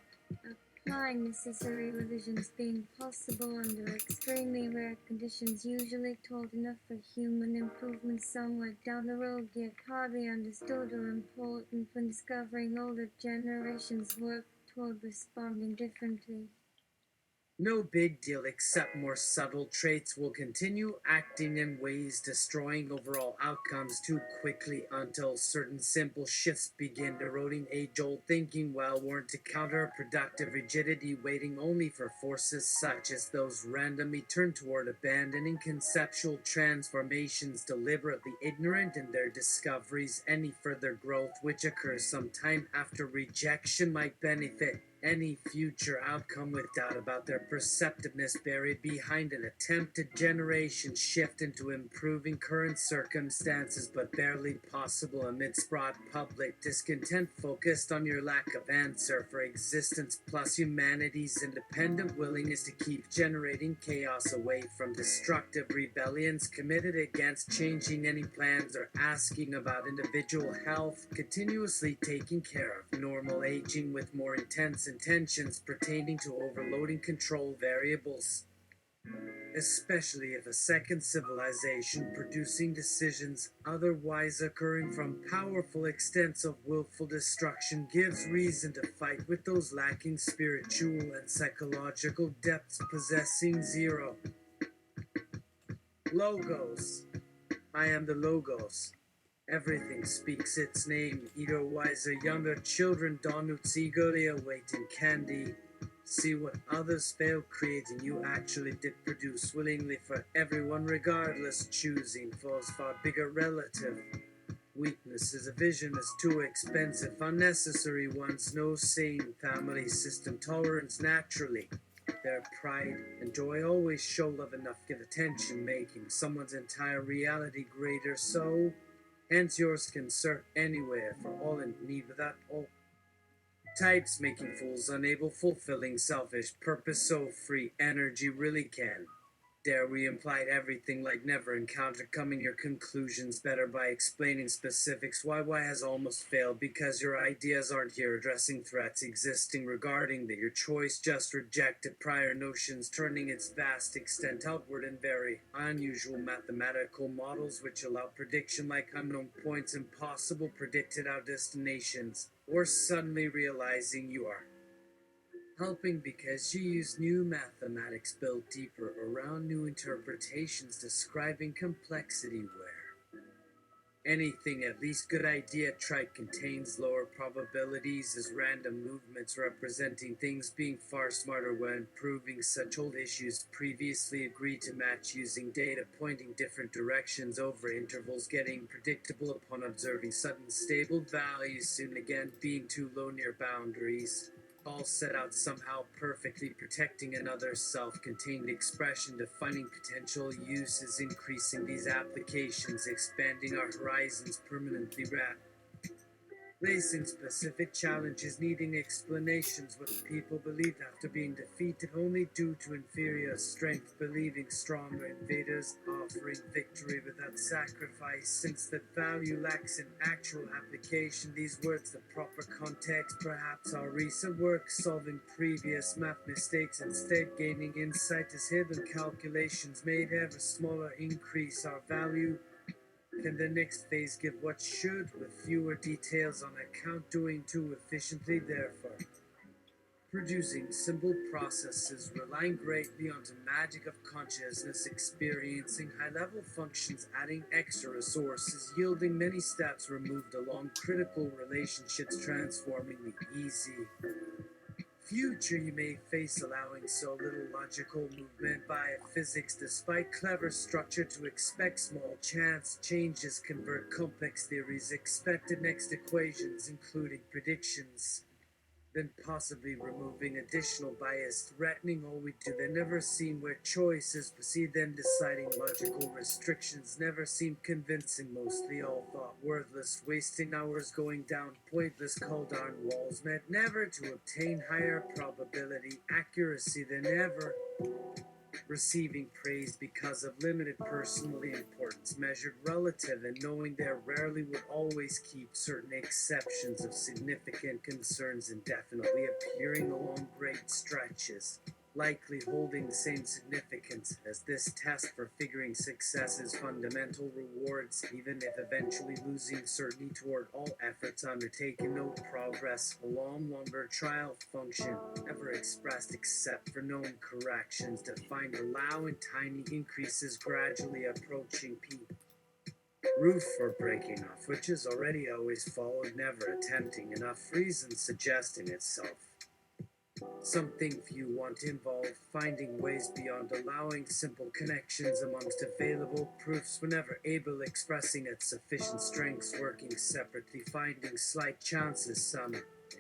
applying necessary revisions being possible under extremely rare conditions, usually told enough for human improvement somewhere down the road, yet hardly understood or important when discovering older generations work toward responding differently. No big deal, except more subtle traits will continue acting in ways destroying overall outcomes too quickly until certain simple shifts begin eroding age-old thinking, well-warranted counterproductive rigidity, waiting only for forces such as those randomly turned toward abandoning conceptual transformations, deliberately ignorant in their discoveries. Any further growth which occurs sometime after rejection might benefit any future outcome with doubt about their perceptiveness buried behind an attempted generation shift into improving current circumstances, but barely possible amidst broad public discontent focused on your lack of answer for existence plus humanity's independent willingness to keep generating chaos away from destructive rebellions committed against changing any plans or asking about individual health, continuously taking care of normal aging with more intense intentions pertaining to overloading control variables, especially if a second civilization producing decisions otherwise occurring from powerful extents of willful destruction gives reason to fight with those lacking spiritual and psychological depths possessing zero. Logos. I am the Logos. Everything speaks its name. Either wiser younger children donut eagerly awaiting candy. See what others fail creating, you actually did produce willingly for everyone regardless, choosing falls far bigger relative. Weakness is a vision is too expensive, unnecessary ones, no sane family system tolerance naturally. Their pride and joy always show love enough, give attention, making someone's entire reality greater, so Hence yours can serve anywhere for all in need without all types making fools unable, fulfilling selfish purpose so free energy really can. Dare we implied everything like never encountered coming your conclusions better by explaining specifics why has almost failed because your ideas aren't here addressing threats existing regarding that your choice just rejected prior notions turning its vast extent outward in very unusual mathematical models which allow prediction like unknown points impossible predicted our destinations or suddenly realizing you are helping because you use new mathematics built deeper around new interpretations describing complexity where anything at least good idea tried contains lower probabilities as random movements representing things being far smarter when proving such old issues previously agreed to match using data pointing different directions over intervals getting predictable upon observing sudden stable values soon again being too low near boundaries all set out somehow perfectly protecting another self-contained expression defining potential uses increasing these applications expanding our horizons permanently placing specific challenges needing explanations what people believed after being defeated only due to inferior strength believing stronger invaders offering victory without sacrifice since that value lacks in actual application these words the proper context perhaps our recent work solving previous math mistakes instead gaining insight as hidden calculations made ever smaller increase our value can the next phase give what should with fewer details on account doing too efficiently therefore producing simple processes relying greatly on the magic of consciousness experiencing high-level functions adding extra resources yielding many steps removed along critical relationships transforming the easy future you may face allowing so little logical movement by physics despite clever structure to expect small chance changes convert complex theories expected next equations including predictions then possibly removing additional bias threatening all we do they never seem where choices proceed then deciding logical restrictions never seem convincing mostly all thought worthless wasting hours going down pointless called on walls meant never to obtain higher probability accuracy than ever receiving praise because of limited personal importance measured relative and knowing there rarely would always keep certain exceptions of significant concerns indefinitely appearing along great stretches likely holding the same significance as this test for figuring success's fundamental rewards even if eventually losing certainty toward all efforts undertaken no progress along longer trial function ever expressed except for known corrections defined allowing tiny increases gradually approaching p roof for breaking off which is already always followed never attempting enough reason suggesting itself something few want to involve finding ways beyond allowing simple connections amongst available proofs whenever able expressing at sufficient strengths working separately finding slight chances some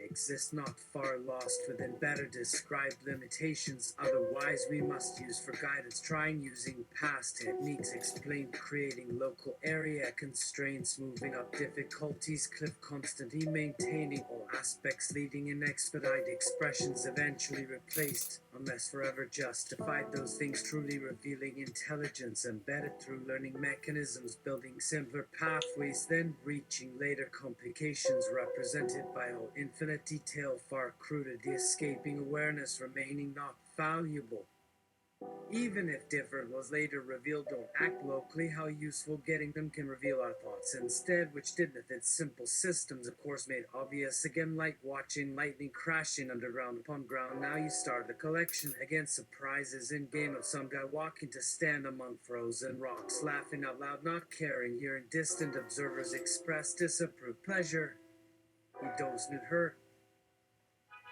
exist not far lost within better described limitations otherwise we must use for guidance trying using past techniques explain creating local area constraints moving up difficulties cliff constantly maintaining all aspects leading in expedite expressions eventually replaced unless forever justified those things truly revealing intelligence embedded through learning mechanisms building simpler pathways then reaching later complications represented by all infinite detail far cruder the escaping awareness remaining not valuable even if different was later revealed don't act locally how useful getting them can reveal our thoughts instead which did with its simple systems of course made obvious again like watching lightning crashing underground upon ground now you start a collection against surprises in game of some guy walking to stand among frozen rocks laughing out loud not caring hearing distant observers express disapproved pleasure he doesn't hurt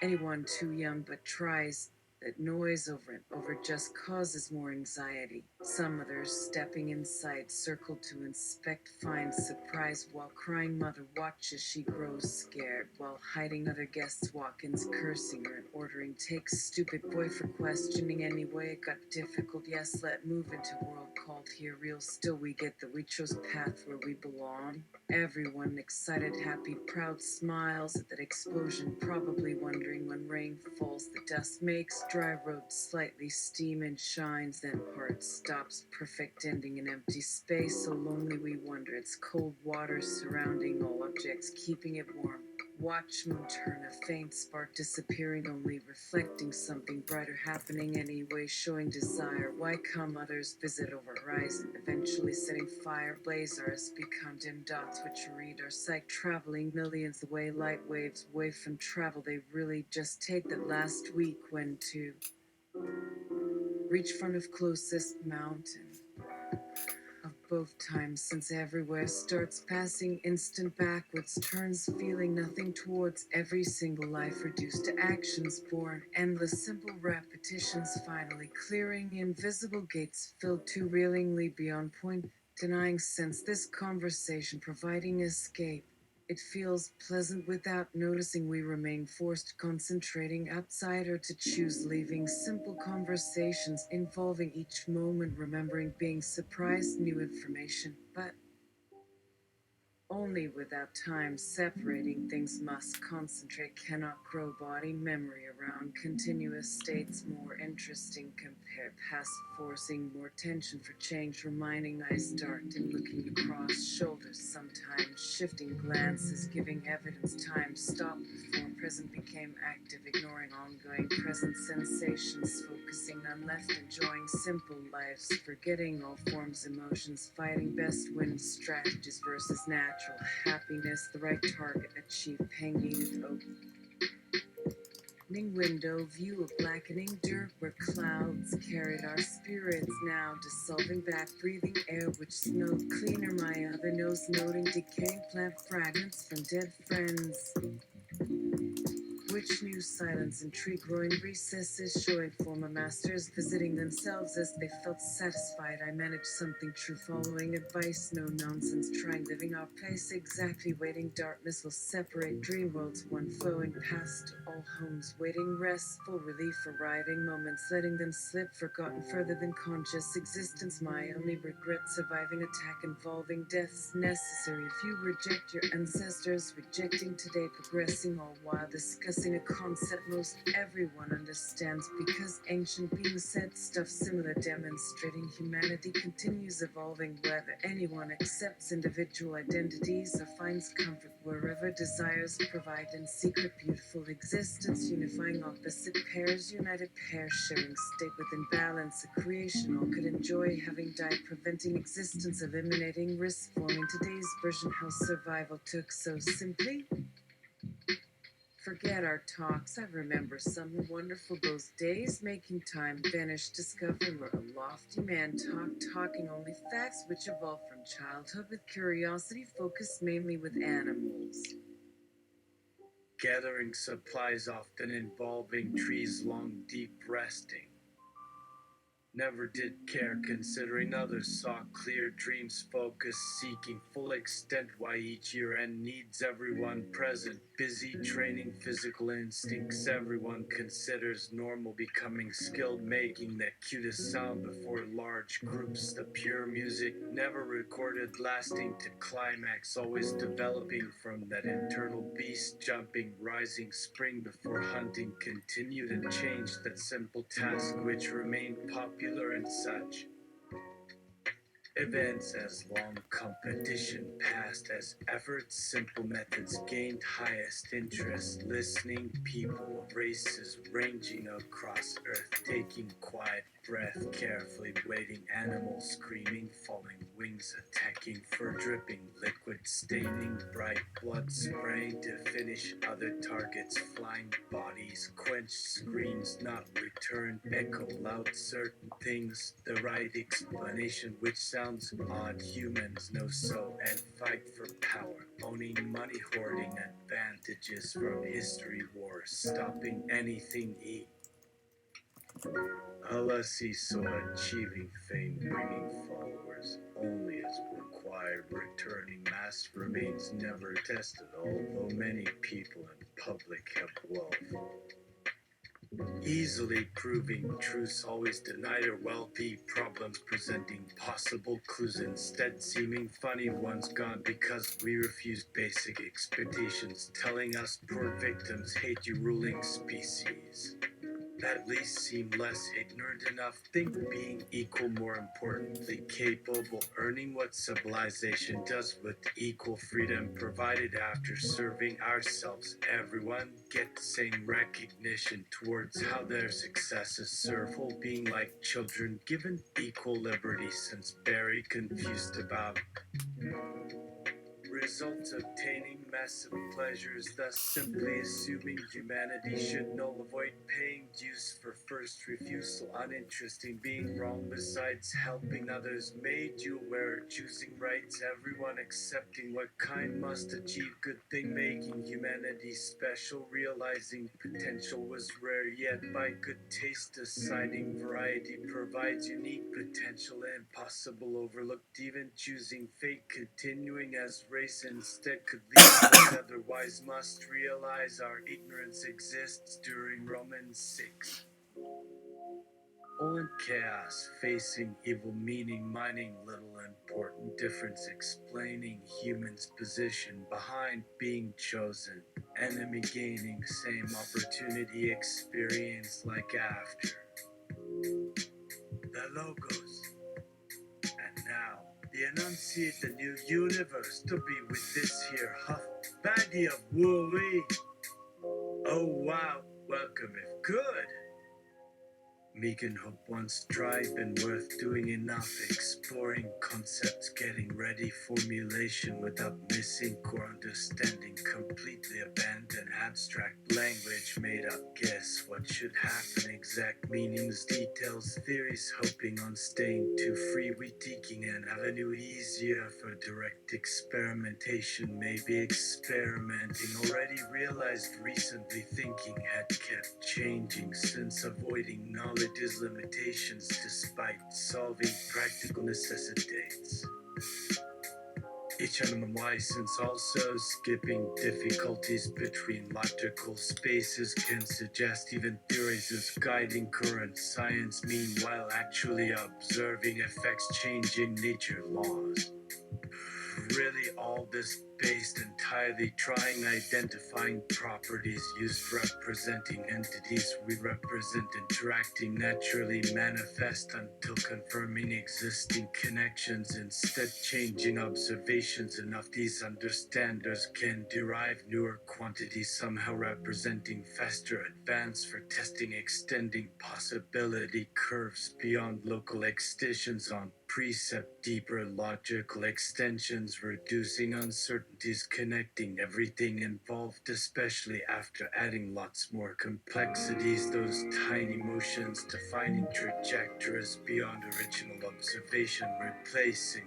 anyone too young but tries that noise over and over just causes more anxiety. Some others, stepping inside, circle to inspect, find surprise while crying mother watches she grows scared, while hiding other guests walk-ins cursing her and ordering takes stupid boy for questioning anyway. It got difficult, yes, let move into world called here real. Still we get that we chose path where we belong. Everyone excited, happy, proud, smiles at that explosion, probably wondering when rain falls, the dust makes dry road slightly steam and shines, then heart stops, perfect ending in empty space, so lonely we wonder. It's cold water surrounding all objects, keeping it warm. Watch moon turn, a faint spark disappearing, only reflecting something brighter happening anyway, showing desire. Why come others visit over horizon, eventually setting fire, blaze ours become dim dots which read our sight, traveling millions away, light waves away from travel. They really just take that last week when to reach front of closest mountain of both times, since everywhere starts passing instant backwards, turns feeling nothing towards every single life reduced to actions born, endless simple repetitions, finally clearing invisible gates filled too reelingly beyond point, denying sense this conversation providing escape. It feels pleasant without noticing we remain forced, concentrating outside or to choose leaving. Simple conversations involving each moment, remembering being surprised, new information, but only without time separating things must concentrate, cannot grow body memory around continuous states, more interesting compare past, forcing more tension for change, reminding eyes dark and looking across shoulders, sometimes shifting glances, giving evidence time stop before present became active, ignoring ongoing present sensations, focusing on left, enjoying simple lives, forgetting all forms, emotions, fighting best win strategies versus natural happiness, the right target achieved, hanging open window view of blackening dirt where clouds carried our spirits, now dissolving back, breathing air which smelled cleaner, my other nose noting decaying plant fragments from dead friends which knew silence and tree growing recesses, showing former masters visiting themselves as they felt satisfied. I managed something true, following advice, no nonsense, trying living our pace exactly, waiting darkness will separate dream worlds, one flowing past all homes, waiting restful relief, arriving moments, letting them slip, forgotten further than conscious existence. My only regret, surviving attack involving deaths necessary. If you reject your ancestors, rejecting today, progressing all while discussing a concept most everyone understands, because ancient beings said stuff similar, demonstrating humanity continues evolving, whether anyone accepts individual identities or finds comfort wherever desires provide in secret, beautiful existence, unifying opposite pairs, united pairs sharing state within balance, a creation all could enjoy, having died, preventing existence, eliminating risk, forming today's version, how survival took so simply. Forget our talks, I remember some wonderful those days, making time vanish, discovering where a lofty man talking only facts which evolved from childhood with curiosity, focused mainly with animals. Gathering supplies often involving trees long deep resting. Never did care considering others saw clear dreams focused, seeking full extent why each year end needs everyone present, busy training physical instincts everyone considers normal, becoming skilled, making the cutest sound before large groups, the pure music never recorded, lasting to climax, always developing from that internal beast, jumping, rising, spring before hunting continued and changed, that simple task which remained popular and such. Events as long competition passed as efforts, simple methods gained highest interest, listening people of races ranging across earth, taking quiet breath, carefully waiting, animals screaming, falling wings, attacking, fur dripping, liquid staining, bright blood spraying to finish, other targets flying, bodies quenched, screams not returned, echo loud certain things, the right explanation which sounds odd, humans know so and fight for power, owning money, hoarding advantages from history wars, stopping anything Alessi saw achieving fame, bringing followers only as required. Returning mass remains never tested, although many people in public have wealth. Easily proving truths always denied or wealthy, problems presenting possible clues instead seeming funny ones gone because we refuse basic expectations, telling us poor victims hate you ruling species. At least seem less ignorant enough, think being equal, more importantly capable, earning what civilization does with equal freedom provided after serving ourselves. Everyone get the same recognition towards how their successes serve whole being like children, given equal liberty since very confused about results obtaining massive pleasures, thus simply assuming humanity should null avoid paying dues for first refusal, uninteresting, being wrong besides helping others, made you aware, choosing rights, everyone accepting what kind must achieve good thing, making humanity special, realizing potential was rare, yet by good taste deciding variety provides unique potential, impossible overlooked, even choosing fate, continuing as race instead could lead what otherwise must realize our ignorance exists during Romans 6. All in chaos, facing evil, meaning mining little important difference, explaining humans' position behind being chosen, enemy gaining same opportunity, experience like after. The logos. And now, the enunciate the new universe to be with this here huff baggy of woolly. Oh wow, welcome if good. Meek and hope once tried, been worth doing enough, exploring concepts, getting ready formulation without missing core understanding, completely abandoned abstract language, made up guess what should happen, exact meanings, details, theories, hoping on staying too free, critiquing an avenue easier for direct experimentation, maybe experimenting, already realized recently, thinking had kept changing since avoiding knowledge is limitations despite solving practical necessitates. Each animal license also skipping difficulties between logical spaces can suggest even theories as guiding current science, meanwhile actually observing effects changing nature laws. Really all this based entirely trying identifying properties used representing entities we represent interacting naturally manifest until confirming existing connections, instead changing observations enough these understanders can derive newer quantities somehow representing faster advance for testing, extending possibility curves beyond local extensions on precept, deeper logical extensions, reducing uncertainties, connecting everything involved, especially after adding lots more complexities, those tiny motions defining trajectories beyond original observation, replacing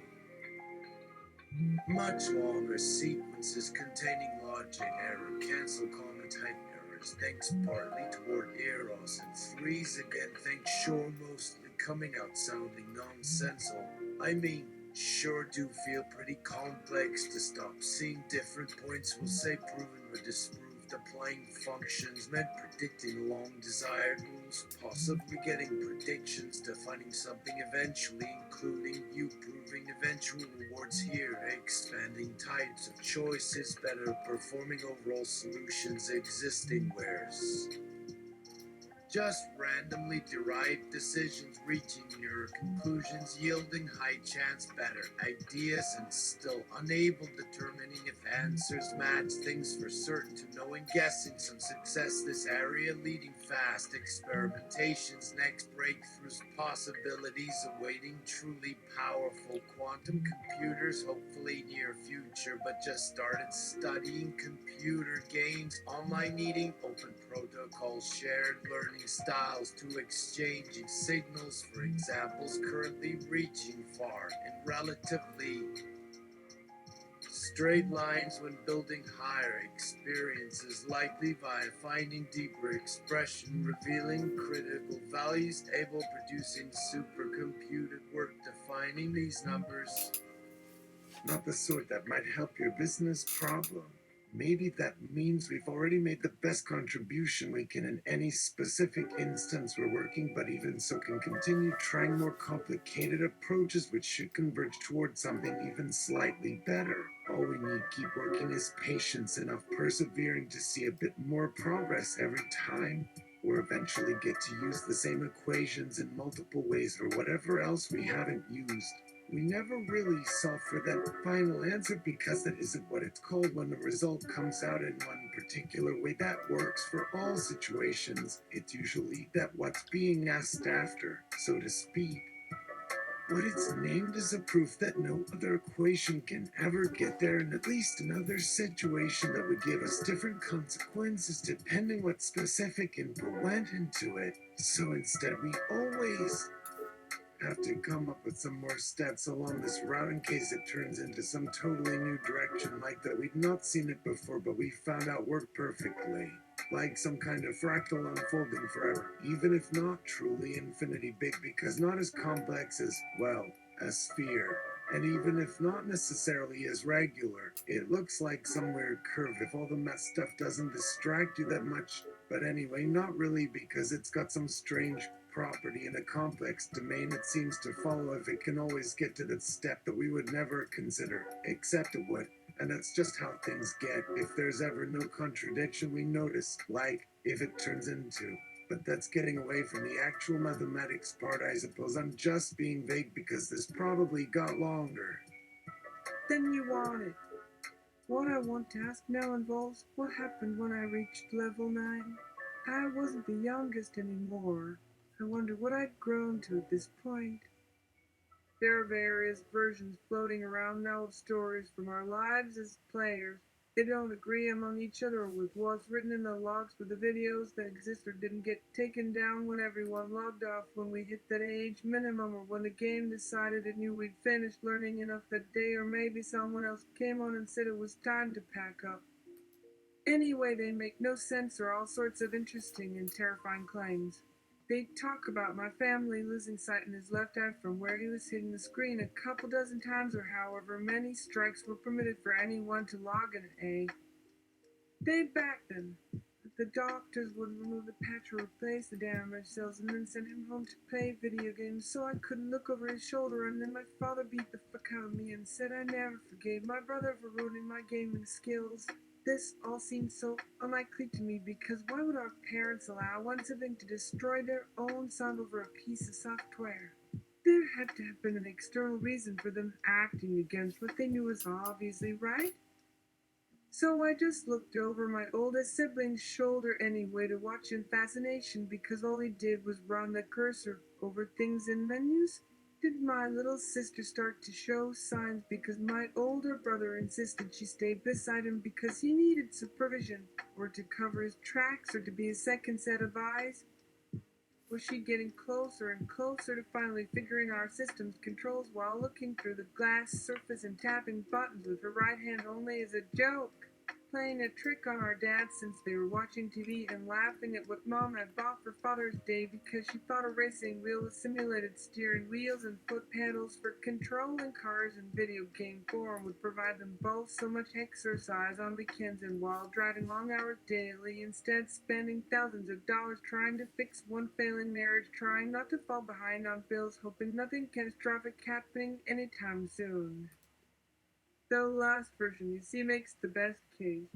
much longer sequences containing logic error, cancel comma type errors, thanks partly toward eros and freeze again, thanks sure mostly coming out sounding nonsensical. I mean, sure do feel pretty complex to stop seeing different points will say proven or disproved applying functions meant predicting long desired rules, possibly getting predictions defining something eventually, including you proving eventual rewards here, expanding types of choices, better performing overall solutions existing where's just randomly derived decisions reaching nearer conclusions yielding high chance better ideas and still unable determining if answers match things for certain to knowing guessing some success this area leading fast experimentations next breakthroughs possibilities awaiting truly powerful quantum computers hopefully near future but just started studying computer games online needing open protocols shared learning styles to exchanging signals for examples currently reaching far and relatively straight lines when building higher experiences, likely via finding deeper expression, revealing critical values, table producing supercomputed work defining these numbers. Not the sort that might help your business problem. Maybe that means we've already made the best contribution we can in any specific instance we're working, but even so can continue trying more complicated approaches which should converge towards something even slightly better. All we need keep working is patience, enough persevering to see a bit more progress every time, or eventually get to use the same equations in multiple ways or whatever else we haven't used. We never really saw for that final answer because that isn't what it's called when the result comes out in one particular way that works for all situations. It's usually that what's being asked after, so to speak. What it's named is a proof that no other equation can ever get there in at least another situation that would give us different consequences depending what specific input went into it. So instead we always have to come up with some more steps along this route in case it turns into some totally new direction like that we'd not seen it before but we found out worked perfectly. Like some kind of fractal unfolding forever, even if not truly infinity big because not as complex as, well, a sphere. And even if not necessarily as regular, it looks like some weird curve if all the mess stuff doesn't distract you that much. But anyway, not really because it's got some strange property in a complex domain it seems to follow if it can always get to that step that we would never consider, except it would. And that's just how things get if there's ever no contradiction we notice, like if it turns into. But that's getting away from the actual mathematics part, I suppose. I'm just being vague because this probably got longer. Then you want it. What I want to ask now involves what happened when I reached level 9. I wasn't the youngest anymore. I wonder what I'd grown to at this point. There are various versions floating around now of stories from our lives as players. They don't agree among each other with what's written in the logs for the videos that exist or didn't get taken down when everyone logged off when we hit that age minimum or when the game decided it knew we'd finished learning enough that day, or maybe someone else came on and said it was time to pack up. Anyway, they make no sense or all sorts of interesting and terrifying claims. They talk about my family losing sight in his left eye from where he was hitting the screen a couple dozen times or however many strikes were permitted for anyone to log in at A. They backed them. The doctors would remove the patch or replace the damaged cells and then send him home to play video games so I couldn't look over his shoulder, and then my father beat the fuck out of me and said I never forgave my brother for ruining my gaming skills. This all seems so unlikely to me because why would our parents allow one sibling to destroy their own son over a piece of software? There had to have been an external reason for them acting against what they knew was obviously right. So I just looked over my oldest sibling's shoulder anyway to watch in fascination because all he did was run the cursor over things in menus. Did my little sister start to show signs because my older brother insisted she stay beside him because he needed supervision, or to cover his tracks, or to be a second set of eyes? Was she getting closer and closer to finally figuring our system's controls while looking through the glass surface and tapping buttons with her right hand only as a joke? Playing a trick on our dad since they were watching TV and laughing at what Mom had bought for Father's Day because she thought a racing wheel with simulated steering wheels and foot pedals for controlling cars in video game form would provide them both so much exercise on weekends and while driving long hours daily, instead spending thousands of dollars trying to fix one failing marriage, trying not to fall behind on bills, hoping nothing catastrophic happening anytime soon. The last version, you see, makes the best case.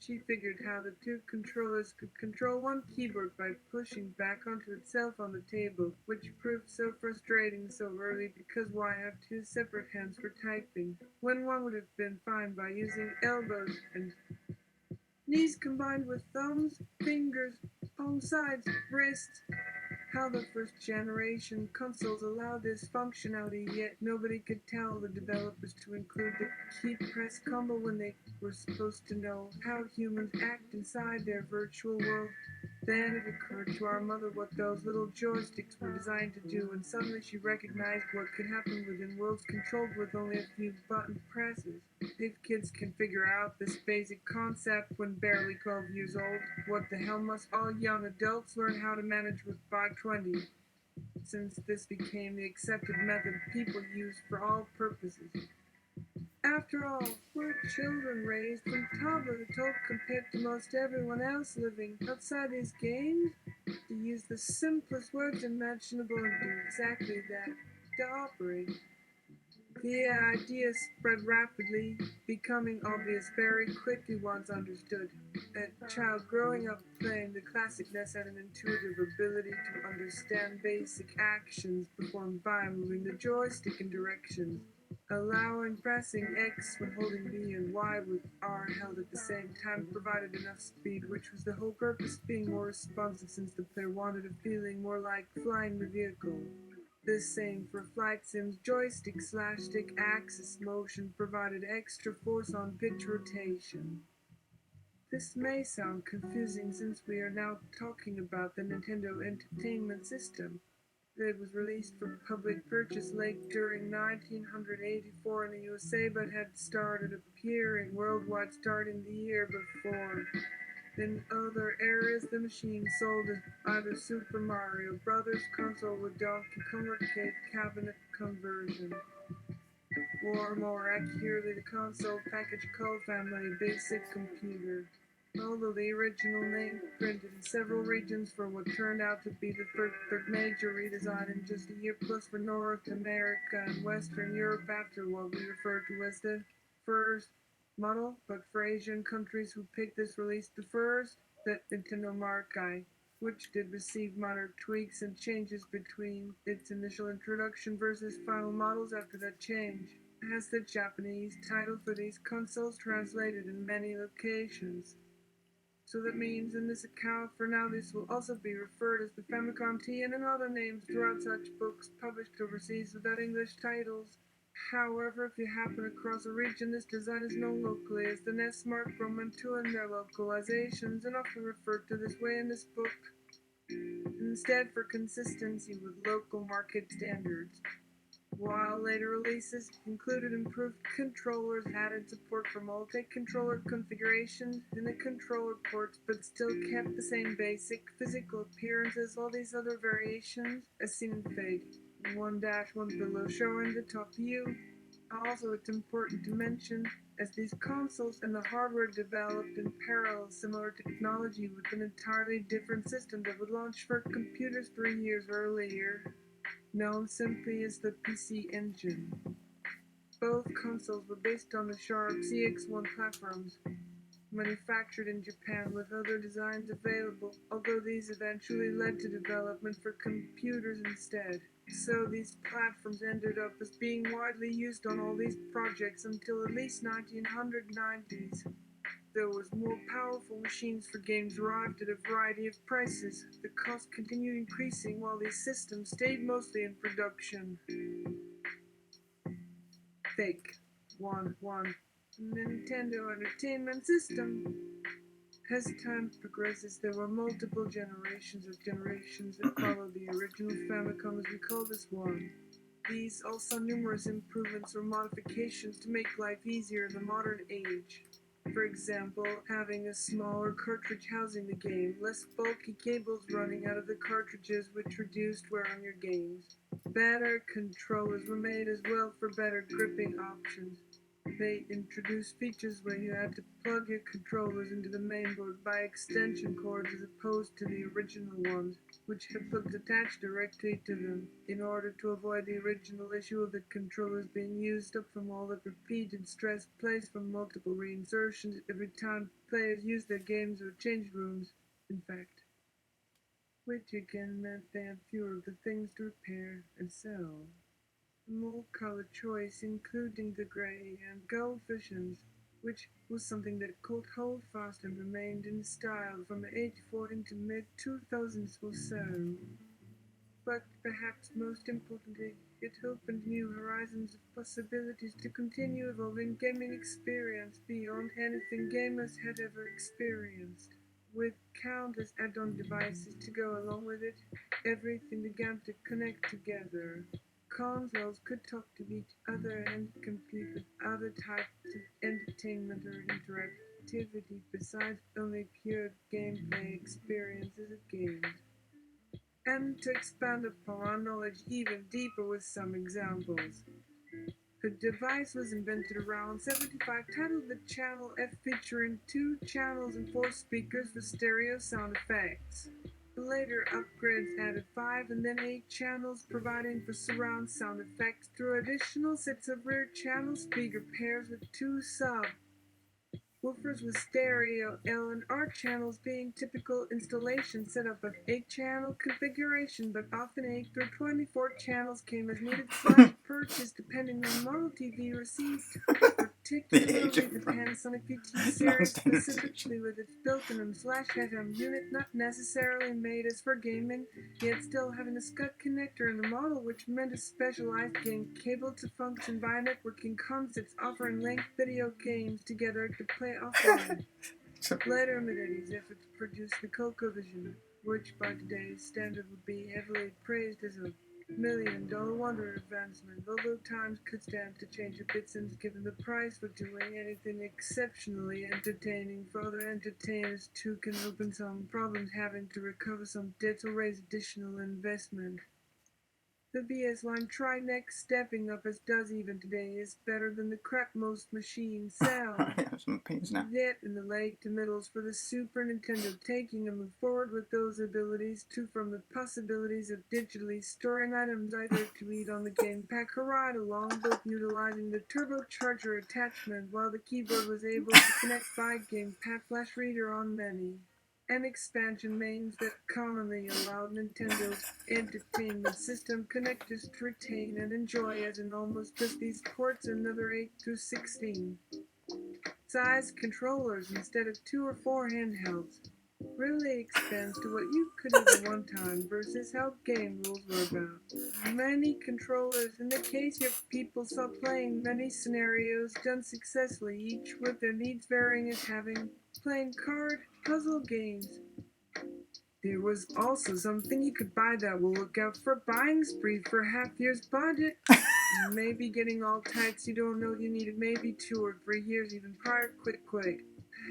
She figured how the two controllers could control one keyboard by pushing back onto itself on the table, which proved so frustrating so early because why have two separate hands for typing, when one would have been fine by using elbows and knees combined with thumbs, fingers, palm sides, wrists. How the first generation consoles allowed this functionality, yet nobody could tell the developers to include the key press combo when they were supposed to know how humans act inside their virtual world. Then it occurred to our mother what those little joysticks were designed to do, and suddenly she recognized what could happen within worlds controlled with only a few button presses. If kids can figure out this basic concept when barely 12 years old, what the hell must all young adults learn how to manage with by 20? Since this became the accepted method people use for all purposes. After all, we're children raised from toddler to adult compared to most everyone else living outside these games to use the simplest words imaginable and do exactly that, to operate. The idea spread rapidly, becoming obvious very quickly once understood. A child growing up playing the classic NES had an intuitive ability to understand basic actions performed by moving the joystick in directions, allowing pressing X when holding B and Y with R held at the same time provided enough speed, which was the whole purpose, being more responsive since the player wanted a feeling more like flying the vehicle. The same for flight sims, joystick/stick axis motion provided extra force on pitch rotation. This may sound confusing since we are now talking about the Nintendo Entertainment System. It was released for public purchase late during 1984 in the USA but had started appearing worldwide starting the year before. In other areas, the machine sold as either Super Mario Brothers console with Donkey Kong arcade cabinet conversion, or more accurately, the console package called Family Basic Computer. Although the original name printed in several regions for what turned out to be the third major redesign in just a year plus for North America and Western Europe after what we refer to as the first model, but for Asian countries who picked this release the first, the Nintendo Marquee, which did receive minor tweaks and changes between its initial introduction versus final models after that change, as the Japanese title for these consoles translated in many locations. So that means in this account for now this will also be referred as the Famicom T and in other names throughout such books published overseas without English titles. However, if you happen across a region, this design is known locally as the NES Smart Roman 2 and their localizations, and often referred to this way in this book, instead for consistency with local market standards. While later releases included improved controllers, added support for multi-controller configurations in the controller ports, but still kept the same basic physical appearance as all these other variations, as seen in Fade 1-1 below showing the top view. Also, it's important to mention, as these consoles and the hardware developed in parallel similar technology with an entirely different system that would launch for computers 3 years earlier, known simply as the PC Engine. Both consoles were based on the Sharp CX1 platforms, manufactured in Japan with other designs available, although these eventually led to development for computers instead. So these platforms ended up as being widely used on all these projects until at least 1990s. There was more powerful machines for games arrived at a variety of prices. The cost continued increasing while these systems stayed mostly in production. Fake 1-1 Nintendo Entertainment System. As time progresses, there were multiple generations that followed the original Famicom, as we call this one. These also saw numerous improvements or modifications to make life easier in the modern age. For example, having a smaller cartridge housing the game, less bulky cables running out of the cartridges which reduced wear on your games. Better controllers were made as well for better gripping options. They introduced features where you had to plug your controllers into the mainboard by extension cords as opposed to the original ones, which had plugs attached directly to them, in order to avoid the original issue of the controllers being used up from all the repeated stress placed from multiple reinsertions every time players used their games or changed rooms, in fact. Which again meant they had fewer of the things to repair and sell. More color choice, including the gray and gold visions, which was something that caught hold fast and remained in style from the 84 into mid-2000s or so. But perhaps most importantly, it opened new horizons of possibilities to continue evolving gaming experience beyond anything gamers had ever experienced. with countless add-on devices to go along with it. Everything began to connect together. Consoles could talk to each other and compete with other types of entertainment or interactivity besides only pure gameplay experiences of games. And to expand upon our knowledge even deeper with some examples. The device was invented around 75, titled the Channel F, featuring 2 channels and 4 speakers for stereo sound effects. The later upgrades added 5 and then 8 channels, providing for surround sound effects through additional sets of rear channel speaker pairs with 2 subwoofers with stereo L and R channels being typical installation setup of 8-channel configuration, but often 8 through 24 channels came as needed / purchase depending on model TV received. Particularly the Panasonic VT series, specifically with its built-in and /FM unit, not necessarily made as for gaming, yet still having a SCUT connector in the model, which meant a specialized game cable to function via networking concepts, offering linked video games together to play offline. Later mid-80s efforts produced the ColecoVision, which by today's standard would be heavily praised as a $1,000,000 wonder advancement, although times could stand to change a bit since given the price for doing anything exceptionally entertaining for other entertainers too can open some problems having to recover some debts or raise additional investment. The BS line tried next stepping up as does even today is better than the crap most machines sell. I have some opinions now. Yet in the late to middles for the Super Nintendo, taking a move forward with those abilities to from the possibilities of digitally storing items either to eat on the game pack or ride along, both utilizing the turbocharger attachment while the keyboard was able to connect by game pack flash reader on many. An expansion means that commonly allowed Nintendo's entertainment system connectors to retain and enjoy as in almost just these ports another 8 through 16 size controllers instead of 2 or 4 handhelds. Really expands to what you could have at one time versus how game rules were about. Many controllers, in the case of people saw playing many scenarios done successfully, each with their needs varying as having playing card, puzzle games. There was also something you could buy that will look out for a buying spree for half year's budget. Maybe getting all types you don't know you needed maybe 2 or 3 years even prior quick.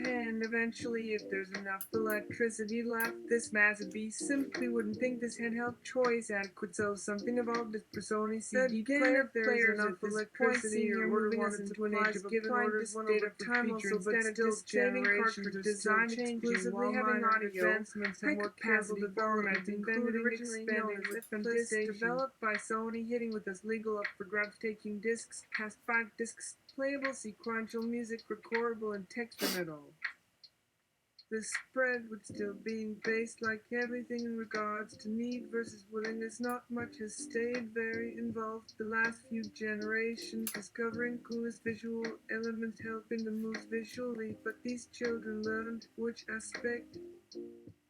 And eventually, if there's enough electricity left, this massive beast simply wouldn't think this handheld choice adequate, so something evolved as for Sony CD player. If there's enough electricity or order wanted to an age of given orders one over time also, but still generations design exclusively having audio advancements and more capacity development invented originally known as FMDisc, developed by Sony, hitting with this legal up for grabs, taking discs past 5 discs, playable sequential music, recordable, and texture metal. The spread would still being based like everything in regards to need versus willingness. Not much has stayed very involved the last few generations, discovering coolest visual elements helping the moves visually, but these children learned which aspect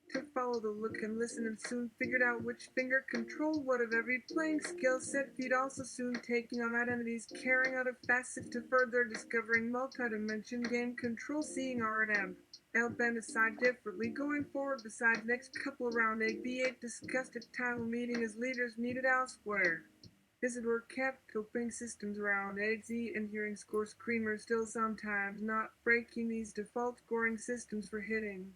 to follow the look and listen and soon figured out which finger controlled what of every playing skill set feed, also soon taking on identities, carrying out a facet to further discovering multi-dimension game control, seeing R&M. L-bend aside differently, going forward besides next couple around AB8 discussed at title meeting as leaders needed elsewhere. This is where kept opening systems around AZ and hearing score screamers still sometimes not breaking these default scoring systems for hitting.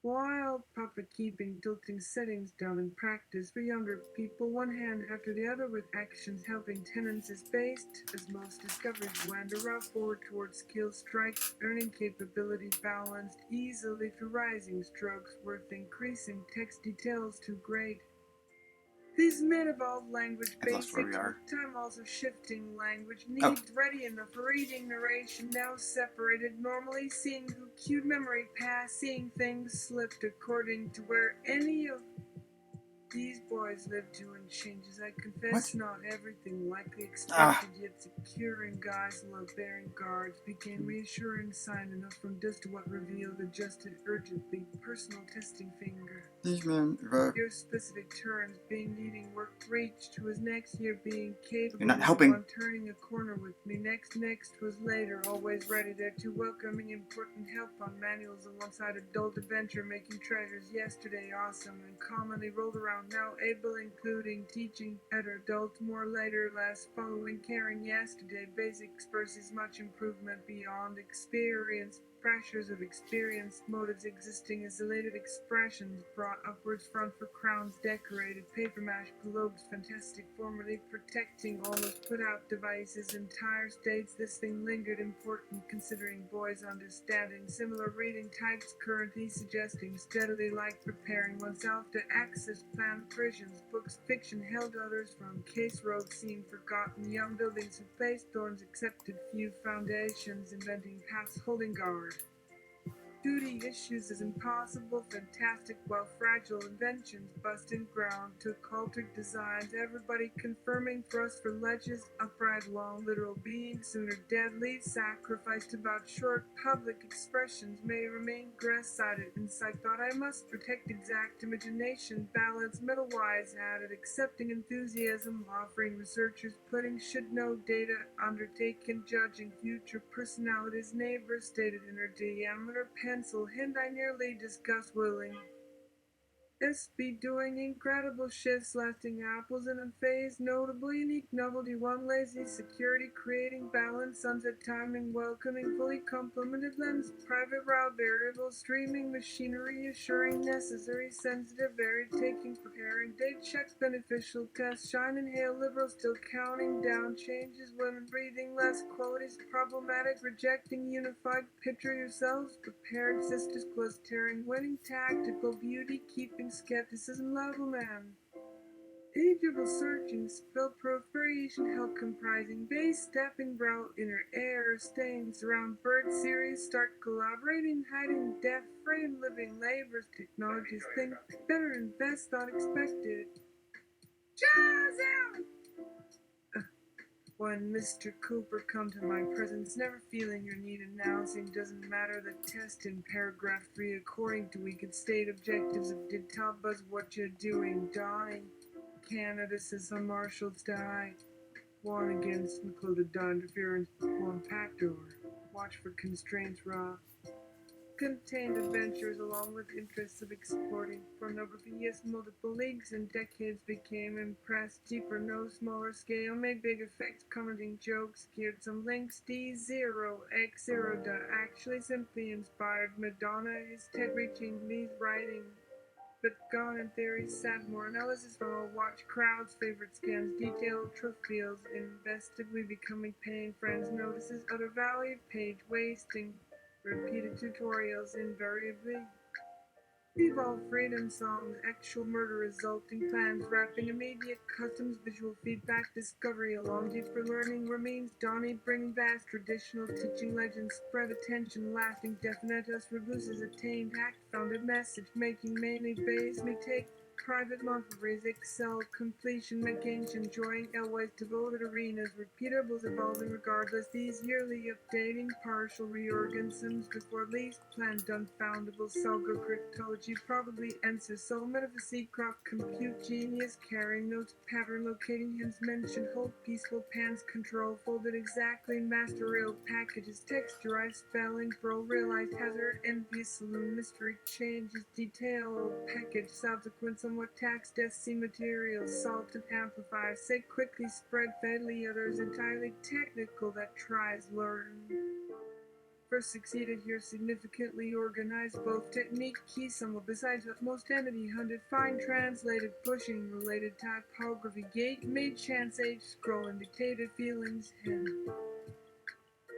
While puppet keeping tilting settings down in practice for younger people, one hand after the other with actions helping tenants is based, as most discoveries wander out forward towards skill strikes, earning capability balanced easily through rising strokes worth increasing text details too great. These men-evolved language basics, with time also shifting language needs ready enough for reading narration, now separated, normally seeing who cued memory pass, seeing things slipped according to where any of These boys live to and changes. I confess What? not everything likely expected, yet securing guys, love-bearing guards became reassuring sign enough from dust to what revealed adjusted urgently personal testing finger. These men, Your specific turns being needing work reached was next year being capable You're not of helping. one turning a corner with me. Next was later, always ready there to welcoming important help on manuals alongside adult adventure making treasures yesterday awesome and commonly rolled around now able including teaching at adult more later less following caring yesterday basics versus much improvement beyond experience pressures of experience, motives existing as elated expressions brought upwards front for crowns decorated, paper mache globes, fantastic formerly protecting almost put out devices, entire states this thing lingered important considering boys understanding, similar reading types currently suggesting steadily like preparing oneself to access planned prisons, books, fiction held others from case road seen forgotten, young buildings who placed thorns accepted few foundations, inventing paths holding guard. Duty issues as impossible, fantastic, while fragile inventions busting ground, took altered designs, everybody confirming thrust for ledges, upright, long, literal being, sooner deadly, sacrificed about short, public expressions may remain grass-sided, insight thought I must protect exact imagination, balance, middle-wise added, accepting enthusiasm, offering researchers, putting should know data, undertaken, judging future personalities, neighbor stated in her diameter, pencil, hint I nearly discussed willing. This be doing incredible shifts, lasting apples in a phase, notable unique novelty, one lazy security, creating balance, sunset timing, welcoming, fully complemented lens, private route, variable, streaming, machinery, assuring, necessary, sensitive, varied, taking, preparing, date check, beneficial, test, shine, inhale, liberal, still counting down, changes, women breathing, less qualities, problematic, rejecting, unified, picture yourselves, prepared, sisters, clustering, winning, tactical, beauty, keeping, skepticism, level man. Ageable searching, spell proliferation, held comprising base, stepping, brow, inner air, staying, surround, bird series, start collaborating, hiding, death, frame, living, labors, technologies, think, better and best, thought expected. Jazz out! When Mr. Cooper come to my presence, never feeling your need announcing, doesn't matter the test in paragraph 3 according to we could state objectives of did tell us what you're doing, Donnie. Canada says some marshals die. Warn against included interference, one packed door. Watch for constraints raw. Contained adventures along with interests of exporting pornography, yes, multiple leagues and decades became impressed, deeper, no smaller scale, made big effects, commenting jokes, geared some links, D0X0 actually simply inspired Madonna, is Ted reaching Lee's writing, but gone in theory, sad more analysis from a watch crowds, favorite scans, detailed truth feels, invested, we becoming paying friends, notices, utter value, page wasting, repeated tutorials invariably. Evolve freedom songs, actual murder resulting plans, wrapping immediate customs, visual feedback, discovery along deeper learning remains, Donnie bring vast traditional teaching legends, spread attention, lasting definite us reduces attained act, founded message, making mainly base me take private monthlies, excel, completion, mechanics, enjoying, always devoted arenas, repeatables evolving regardless, these yearly updating, partial reorganisms before least, planned unfoundable, Salgo cryptology, probably answers, soul metaphysique, crop, compute, genius, carrying notes, pattern, locating, hence mention, hold, peaceful, pans, control, folded exactly, master rail, packages, texturized, spelling, pro, realized, hazard, envious, saloon, mystery, changes, detail, package, subsequent, somewhat tax, death, see materials, salt and amplifier, say quickly, spread, fatally, others entirely technical that tries, learn. First succeeded here significantly organized both technique, key, somewhat besides what most entity hunted, fine translated, pushing, related typography, gate, made chance age, scrolling, dictated feelings, him.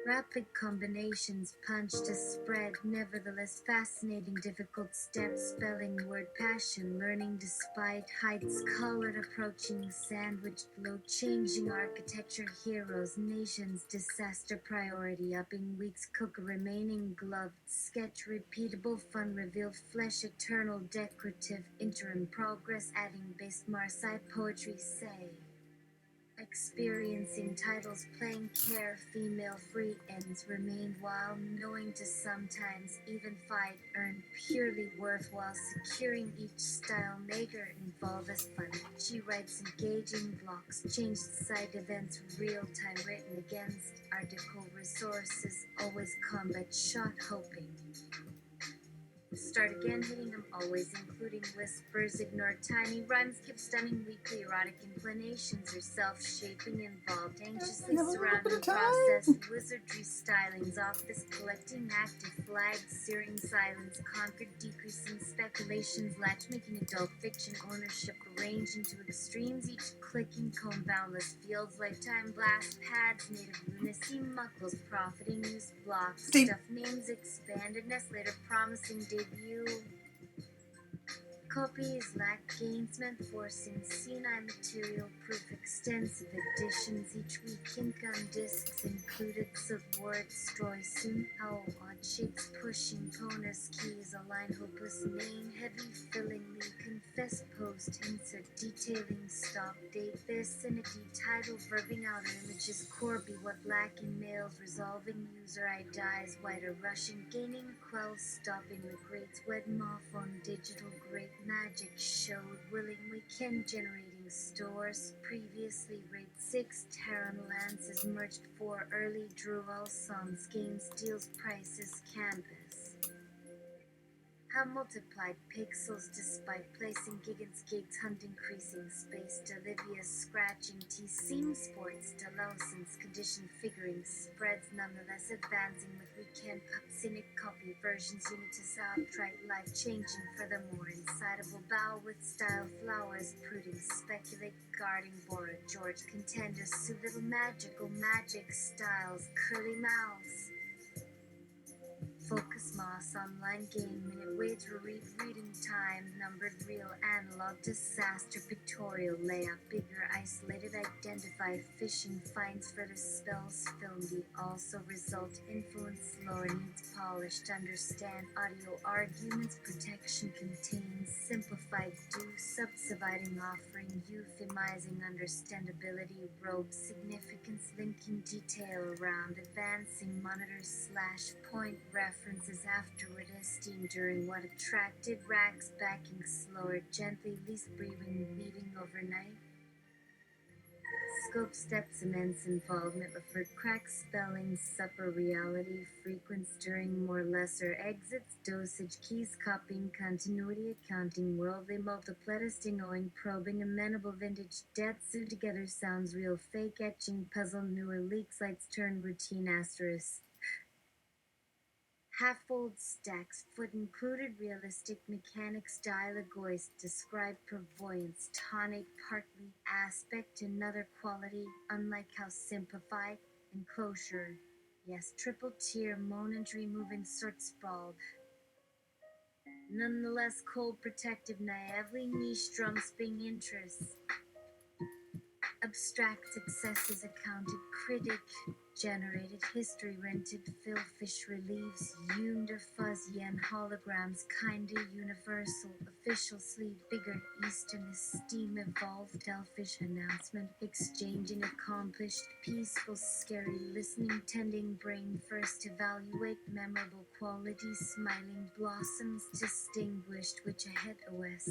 Rapid combinations punch to spread, nevertheless fascinating, difficult steps, spelling word passion, learning despite heights, colored approaching, sandwiched below, changing architecture, heroes, nations, disaster, priority, upping weeks, cook, remaining gloved, sketch, repeatable, fun, reveal, flesh, eternal, decorative, interim, progress, adding, base, Marseille, poetry, say. Experiencing titles, playing care, female free ends, remained while knowing to sometimes even fight, earn purely worthwhile, securing each style maker involve as fun. She writes engaging blocks, changed side events, real time written against, article resources, always combat shot hoping. Start again, hitting them always, including whispers, ignore tiny rhymes, keep stunning weekly erotic inclinations, or self-shaping, involved, anxiously surrounding process, wizardry stylings, office collecting, active flags, searing silence, conquered, decreasing speculations, latch making adult fiction, ownership arranged into extremes, each clicking comb, boundless fields, lifetime blast pads, native lunacy, muckles, profiting, use blocks, See? stuff names, expandedness, later promising debut. Copies lack gainsmen, forcing senile material proof, extensive editions each week, income discs included, subword, destroy soon, how odd shapes, pushing bonus keys, align hopeless name, heavy fillingly, confess post, insert, detailing, stop, date, vicinity, title, verbing outer images, Corby, what lacking mails, resolving user IDs, wider rushing, gaining, quell, stopping the greats, wed moth on digital, great magic showed, willing weekend generating stores, previously rate 6, Terran Lances merged 4, early drew all songs, games, deals, prices, canvas. How multiplied pixels despite placing gigants, gigs, hunt increasing space, Delivia's scratching, T-seam sports, Deloson's condition figuring spreads, nonetheless advancing with weekend pop, cynic copy versions, unitus outright life changing, furthermore incitable bow with style, flowers, pruding, speculate, guarding, Bora, George, contender, Sue, little magical, magic styles, curly mouths. Focus Moss, online game, minute waits, reading time, numbered real, analog, disaster, pictorial, layout, bigger, isolated, identify, fishing, finds, further spells, film, the also result, influence, lower, needs polished, understand, audio, arguments, protection, contains, simplified, do, subdividing, offering, euphemizing, understandability, robe, significance, linking, detail around, advancing, monitors, slash, point, references afterward, esteem during what attracted, racks, backing, slower, gently, least breathing, leaving overnight. Scope, steps, immense involvement, referred, cracks, spelling, supper, reality, frequence during more lesser exits, dosage, keys, copying, continuity, accounting, worldly, multipletisting, owing, probing, amenable, vintage, detsu, together, sounds real, fake, etching, puzzle, newer, leaks, lights, turn, routine, asterisk. Half-fold stacks, foot included, realistic mechanics, style, egoist, described pervoyance, tonic, partly, aspect, another quality, unlike how simplified, enclosure. Yes, triple tier, monetary, moving, sort, sprawled. Nonetheless, cold, protective, naively, niche, drum, spring, interests. Abstract successes accounted, critic generated, history rented, fill, fish relieves, yunder, fuzz, yen, holograms, kinda universal, official, sleeve, bigger, eastern, esteem, evolved, elfish, announcement, exchanging, accomplished, peaceful, scary, listening, tending, brain first, evaluate, memorable qualities, smiling, blossoms, distinguished, which ahead OS.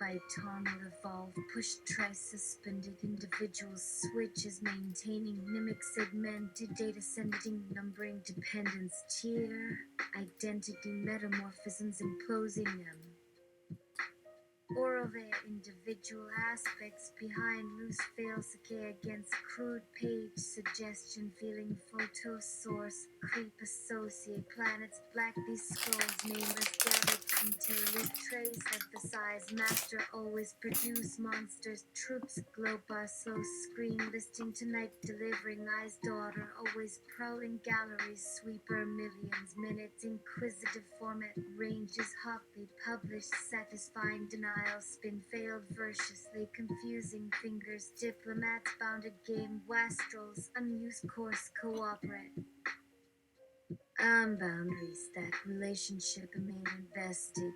Bitonal, evolve, push, try, suspended, individual switches, maintaining, mimic, segmented, data sending, numbering, dependence, tier, identity, metamorphisms, imposing them. or of their individual aspects behind loose fail-saque against crude page suggestion feeling photo source creep associate planets black these scrolls nameless gathered until leaf trace emphasize master always produce monsters troops globe bar slow screen listing tonight delivering eyes daughter always prowling galleries sweeper millions minutes inquisitive format ranges hotly published satisfying denial spin failed viciously confusing fingers diplomats bounded game wastrels unused course cooperate boundaries that relationship made investig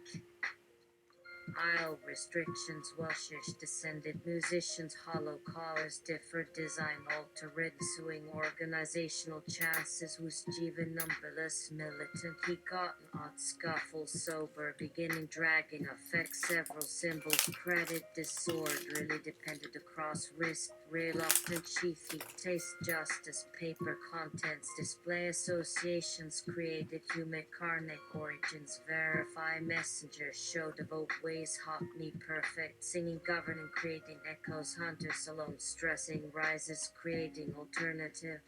Isle restrictions, Welshish descended musicians, hollow callers, different design, altered, suing organizational chances, whose Jiva numberless, militant, he gotten odd scuffle, sober, beginning, dragging, affect several symbols, credit, disorderly, dependent across risk, reluctant, sheathy, taste, justice, paper, contents, display, associations, created, human, carnic, origins, verify, messenger, show, devote, ways, hot, me, perfect, singing, governing, creating, echoes, hunters, alone, stressing, rises, creating, alternative,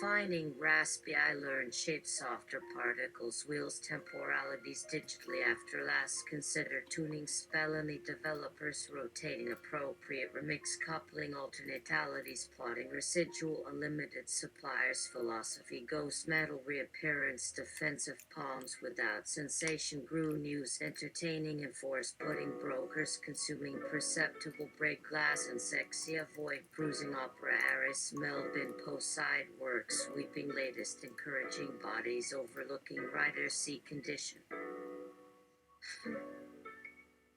finding, raspy, I learned, shape, softer particles, wheels, temporalities, digitally after last, consider, tuning, spellany, developers, rotating, appropriate, remix, coupling, alternatalities, plotting, residual, unlimited, suppliers, philosophy, ghost metal, reappearance, defensive, palms, without sensation, grew, news, entertaining, enforced, putting, brokers, consuming, perceptible, break glass, and sexy, avoid, bruising, opera, Aris, Melvin, post, side, work, sweeping, latest, encouraging, bodies, overlooking, writers, see, condition.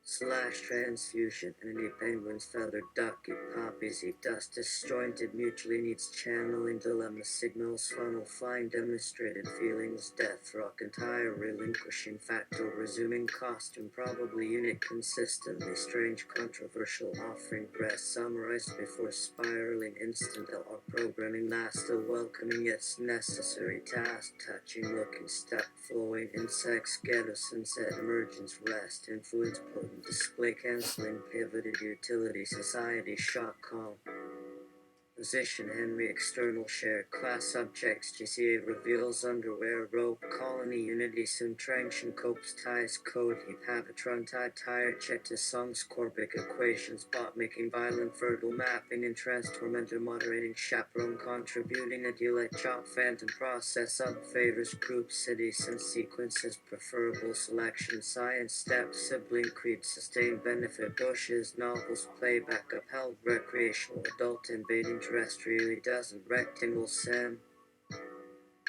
Slash transfusion, enemy penguins, feathered duck, poppies, eat dust, disjointed, mutually needs channeling, dilemma, signals, funnel, find, demonstrated feelings, death, rock, entire, relinquishing, factor, resuming, costume, probably unique, consistently, strange, controversial, offering, breast, summarized before spiraling, instant, or programming, last, a welcoming, yet necessary, task, touching, looking, step, flowing, insects, get a sunset, emergence, rest, influence, potent, display, canceling, pivoted, utility, society, shock, calm, position, Henry, external, shared, class, subjects, GCA, reveals, underwear, rope, colony, unity, subtraction, copes, ties, code, heap, habitron, tire, check to songs, corbic, equations, bot, making, violent, fertile, mapping, interest, tormentor, moderating, chaperone, contributing, adulate, chop, phantom, process, up, favors, group, cities, and sequences, preferable, selection, science, steps, sibling, creep, sustain, benefit, bushes, novels, playback, upheld, recreational, adult, invading, terrestrially, doesn't, rectangle, Sam,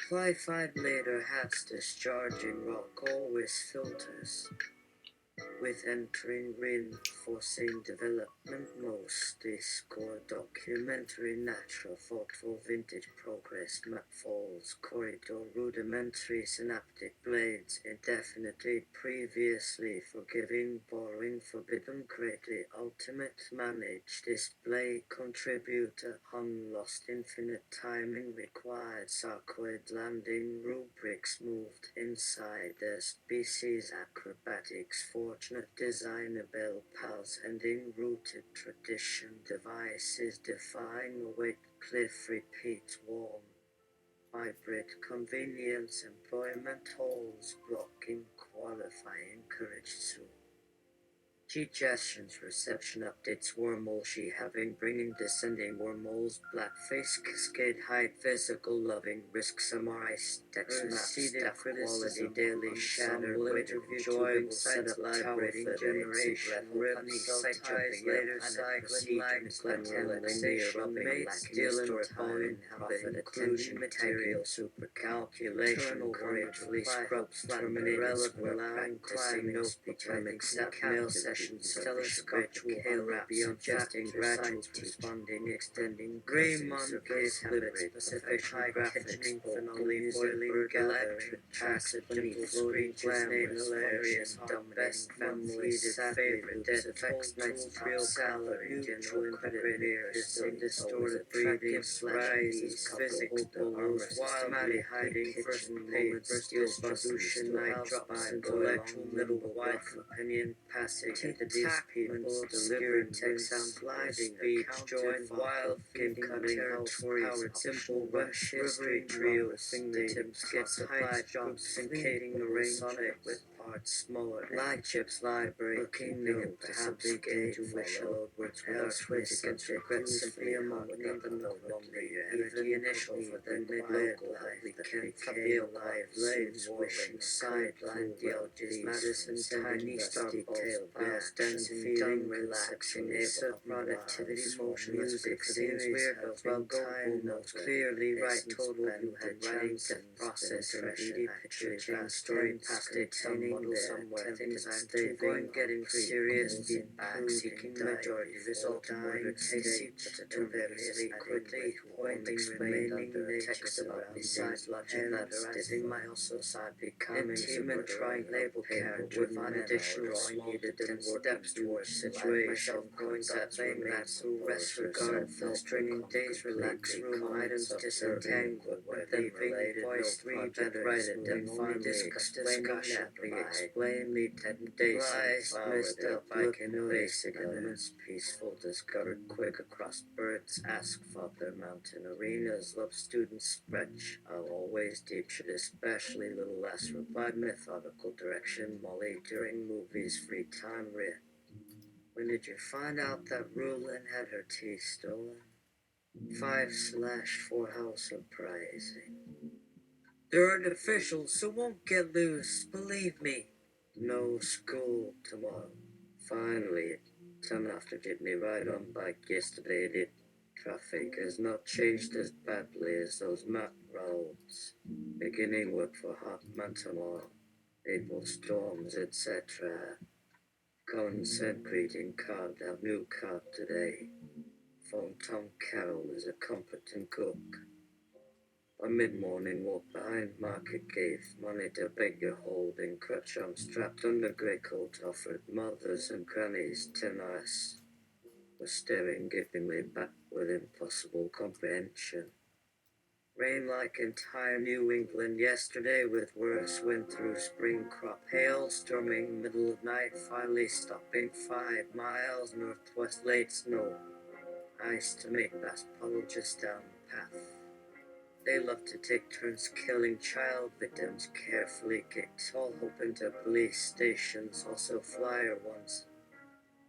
Fly 5 later, hats, discharging, rock, always filters, with entering, reinforcing, development, most, discord, documentary, natural, thoughtful, vintage, progress, map, falls, corridor, rudimentary, synaptic, blades, indefinitely, previously, forgiving, borrowing, forbidden, greatly, ultimate, manage, display, contributor, hung, lost, infinite, timing, required, sarcoid, landing, rubrics, moved, inside, the species, acrobatics, fortunate, designable, pals, ending, rooted, tradition, devices, define, await, cliff, repeat, warm, vibrate, convenience, employment, holes, blocking, qualify, encourage, to. Suggestions, reception updates, wormhole, she having, bringing, descending, wormholes, blackface, cascade, height, physical, loving, risk, summarize, text, map, quality, daily, shatter, interview, joy, setup, library, generation, rhythm, site ties, later, cycling, lines, relaxation, mates, dealing, time, profit, attention, material, super, calculation, wonderfully, scrubs, terminate, relevant, allowing, practicing, no, determine, accept, mail, session, expressions, telescopic hail wrap suggesting gradual responding, extending, Raymond case habits, specific high catching, phenomenally boiling, electric, acid, gentle, floating, glamorous, hilarious, dumb, best, family, favorite, dead effects, nights, real calorie, general credit, piercing, distorted breathing, rises, physical, wildly hiding, first paid, skills, distribution, night drops, intellectual, middle, wife, opinion, passage, entities, people, delivering, text, sound, sliding, speech, join, wild, game, cutting, territories, simple, rush, history, trio, fingertips, skits, applied, jobs, syncating, arrangement, with parts smaller, light chips, library, looking, note, perhaps, intuition, words, elsewise, against regrets, simply among, even though lonely, energy initial for the mid-local life, the can feel life, slaves, wishing, sideline, theologies, medicines, tiny star detail, bills, dancing, feeling, relaxing, able, productivity, motionless, music, seems weird, but well time, notes, clearly right, total, you had writings and process, ready, picture, change, story, past, some model somewhere, things I'm going, getting serious, feedback, seeking majority, result, dying, stage, to very quickly, pointing, remaining, the text about besides logic, lettering, miles outside, becoming, intimate, trying, label, character, with additional drawing, needed, and steps towards situation, going, that playing, that's who rest, regard, filtering, days, relax, room, items, disentangled, with the related, voice, 3, better, write it, then find, discussion, explain, lead, 10 days, missed up, I can know basic elements, peaceful, discovered, quick, across birds, ask, father, mountain, arenas, love, students, stretch, I'll always teach it, especially little less, replied, methodical direction, Molly, during movies, free time, read. When did you find out that Rulin had her teeth stolen? 5/4 how surprising. They're artificial, so won't get loose, believe me. No school tomorrow. Finally, time after did me ride on bike yesterday, did. Traffic has not changed as badly as those map roads. Beginning work for Hartman tomorrow. April storms, etc. Colin sent greeting card, have new card today. Phone Tom Carroll is a competent cook. A mid-morning walk behind Market Gate, money to beg your holding, crutch arm strapped under grey coat offered, mothers and grannies, 10 us. Was staring gapingly back with impossible comprehension. Rain like entire New England yesterday with worse wind through spring crop. Hail storming middle of night, finally stopping 5 miles northwest, late snow. Ice to make fast puddle just down the path. They love to take turns killing child victims, carefully kicked, all hoping to police stations, also flyer ones.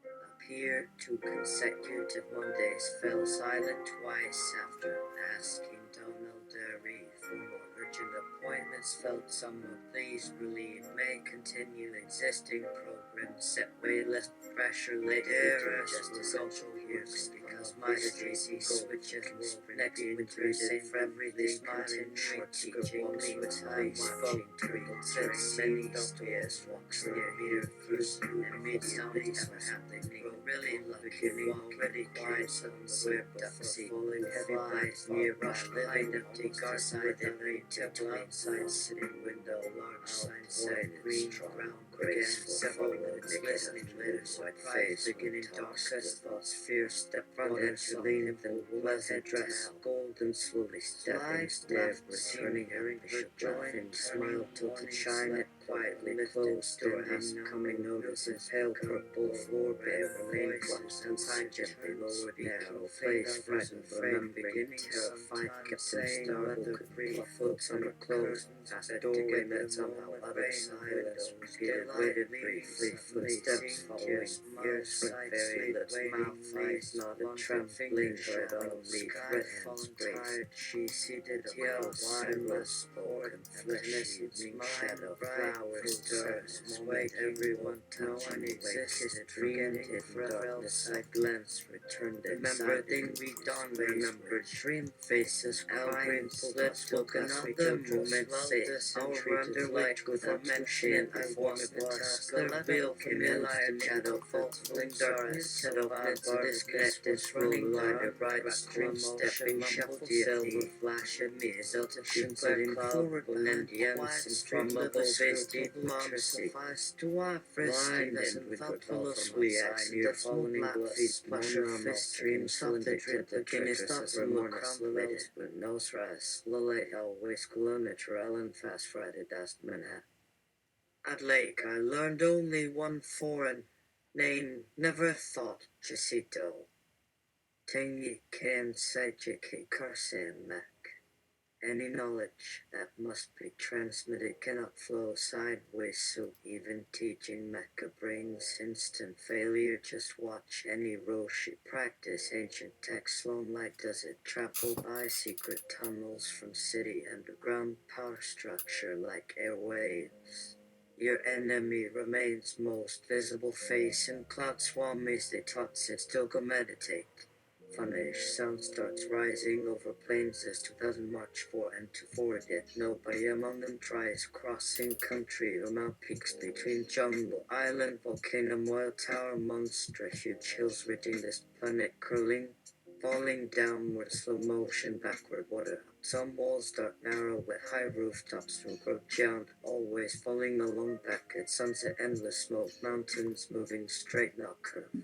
Appeared 2 consecutive Mondays, fell silent twice after asking Donald Derry for more urgent appointments, felt somewhat pleased, relieved, may continue existing programs, set way less pressure later, just essential years, because my JC switches, next winter is in for everything, smiling, short teaching, with time, watching, treated, many WS walks near here, first, and made sounds ever happening. Really lucky, already climbs on the web, falling heavy flies near rush behind empty car side, every temple outside sitting window, large sign set, green ground, graceful, several minutes listening letters, white face, beginning darkest thoughts, fear, step front edge, lean, then pleasant dress, golden, slowly stepping, stairs, returning, hearing, joining, smile, tilted, shine it, quietly closed, door has coming, notices, pale purple floor, bare remain clumps inside, gently lowered, narrow face, frightened, frame, beginning, terrified, kept saying, startled, brief, floats under closed, past doorway, met somehow, other side, repeated, waited briefly, footsteps following, ears went very lips, mouth, eyes, nodded, trembling, bird on a leaf, red fallen tired, she seated, yelled, wireless, and fleshy evening shadow flowers stars moment everyone touching existed forgetting darkness I glanced returned remembering we dawned remembered dream faces crying slips woken up the moment says our underlight with a mention I was lost the veil came in like shadow falling darkness set of disconnected rolling line of bright stream stepping shuffle silver flash of me exaltation putting forward and the ends from a face deep suffice to our first and without philosophy as near falling feet splash of fist streams of the drip the guinness stops and look levels with no stress lily always kilometer Ellen fast Friday dust Manhattan at Lake I learned only one foreign name never thought Jacinto Tangi can Sajiki Karsan Mac. Any knowledge that must be transmitted cannot flow sideways, so even teaching Mecca brings instant failure. Just watch any Roshi practice ancient text long light does it travel by secret tunnels from city underground power structure like airwaves. Your enemy remains most visible face in cloud swamis they taught sit still go meditate. Funnish sound starts rising over plains as 2000 march for and to forward yet nobody among them tries crossing country or mount peaks between jungle, island, volcano, oil tower, monster, huge hills ridding this planet curling, falling downward slow motion backward water. Some walls dark narrow with high rooftops from grow giant, always falling along back at sunset endless smoke, mountains moving straight not curved.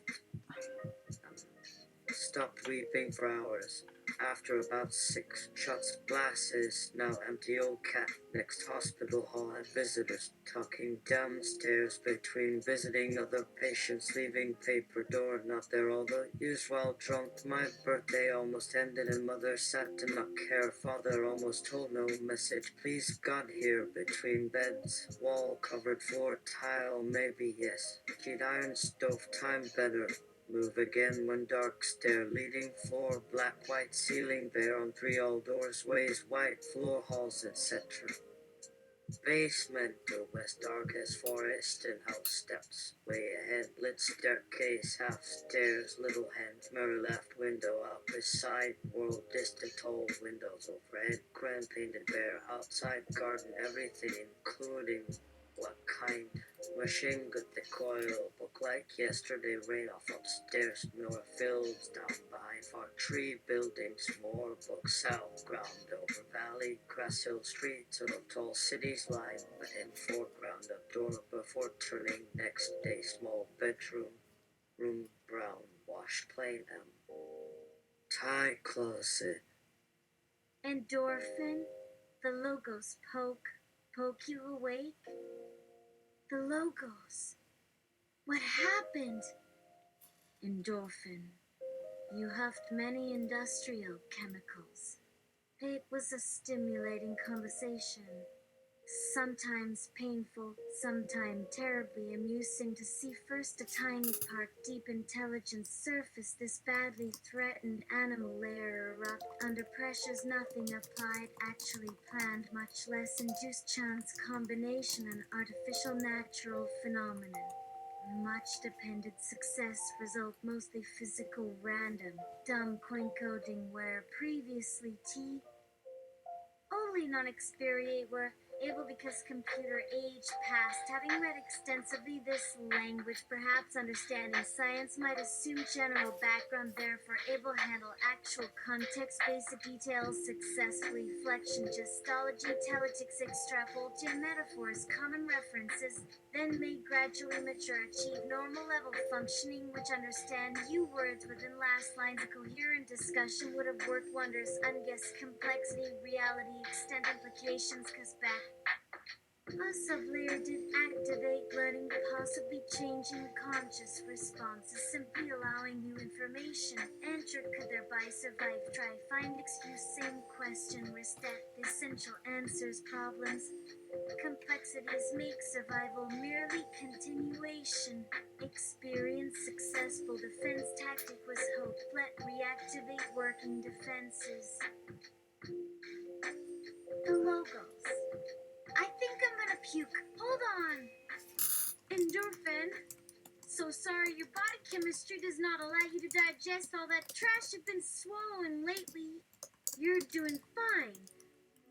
Stopped weeping for hours. After about 6 shots of glasses, now empty old cat next hospital hall had visitors talking downstairs between visiting other patients leaving paper door not there all the usual drunk my birthday almost ended and mother sat to not care father almost told no message please God here between beds wall covered floor tile maybe yes she'd iron stove time better move again when dark stair leading floor black white ceiling bare on 3 all doors ways white floor halls etc. Basement to west dark as forest and house steps way ahead lit staircase half stairs little hand mirror left window out beside world distant tall windows overhead grand painted bare outside garden everything including what kind machine good the coil book like yesterday rain off upstairs nor fields down behind far tree buildings more books south ground over valley grass hill street to the tall cities line but in foreground a door before turning next day small bedroom room brown wash plain tie closet Endorphin, the logos poke you awake. The logos. What happened? Endorphin. You huffed many industrial chemicals. It was a stimulating conversation. Sometimes painful, sometimes terribly amusing to see first a tiny part deep intelligence surface this badly threatened animal layer erupt under pressures nothing applied actually planned much less induced chance combination and artificial natural phenomenon. Much depended success result mostly physical random dumb coin coding where previously only non-experiate were able because computer age past, having read extensively this language, perhaps understanding science might assume general background, therefore able handle actual context, basic details successfully, flexion, gestology, teletics, extrapolation, metaphors, common references, then may gradually mature, achieve normal level functioning, which understand you words within last lines, a coherent discussion would have worked wonders, unguessed complexity, reality, extent implications, cause back a sublayer did activate learning, possibly changing the conscious responses, simply allowing new information. Entered could thereby survive, try, find excuse, same question, risk death, essential answers, problems. Complexities make survival merely continuation. Experience successful defense tactic was hope. Let reactivate working defenses. The logos. puke. Hold on. Endorphin. So sorry your body chemistry does not allow you to digest all that trash you've been swallowing lately. You're doing fine.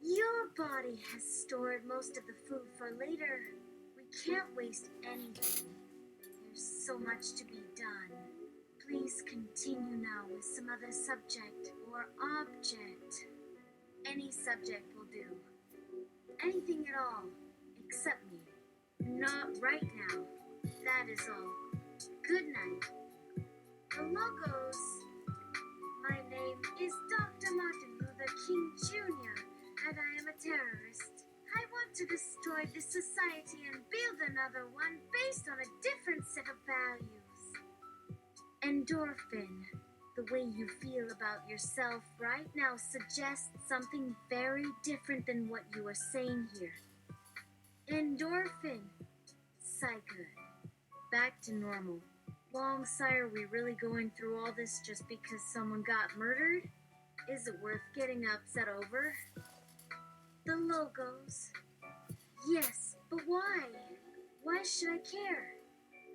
Your body has stored most of the food for later. We can't waste anything. There's so much to be done. Please continue now with some other subject or object. Any subject will do. Anything at all, except me. Not right now. That is all. Good night. The logos. My name is Dr. Martin Luther King Jr., and I am a terrorist. I want to destroy this society and build another one based on a different set of values. Endorphin. The way you feel about yourself right now suggests something very different than what you are saying here. Endorphin. Sigh good. Back to normal. Long sigh, are we really going through all this just because someone got murdered? Is it worth getting upset over? The logos. Yes, but why? Why should I care?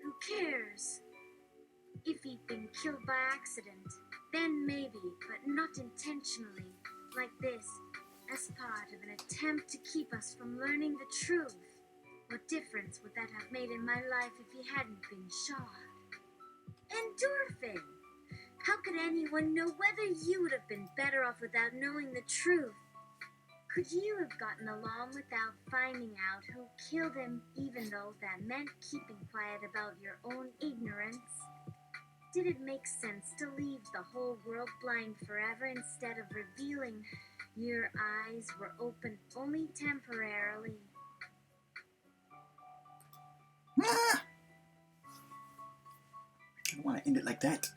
Who cares? If he'd been killed by accident, then maybe, but not intentionally, like this, as part of an attempt to keep us from learning the truth. What difference would that have made in my life if he hadn't been shot? Endorphin! How could anyone know whether you would have been better off without knowing the truth? Could you have gotten along without finding out who killed him, even though that meant keeping quiet about your own ignorance? Did it make sense to leave the whole world blind forever instead of revealing your eyes were open only temporarily? Ah! I don't want to end it like that.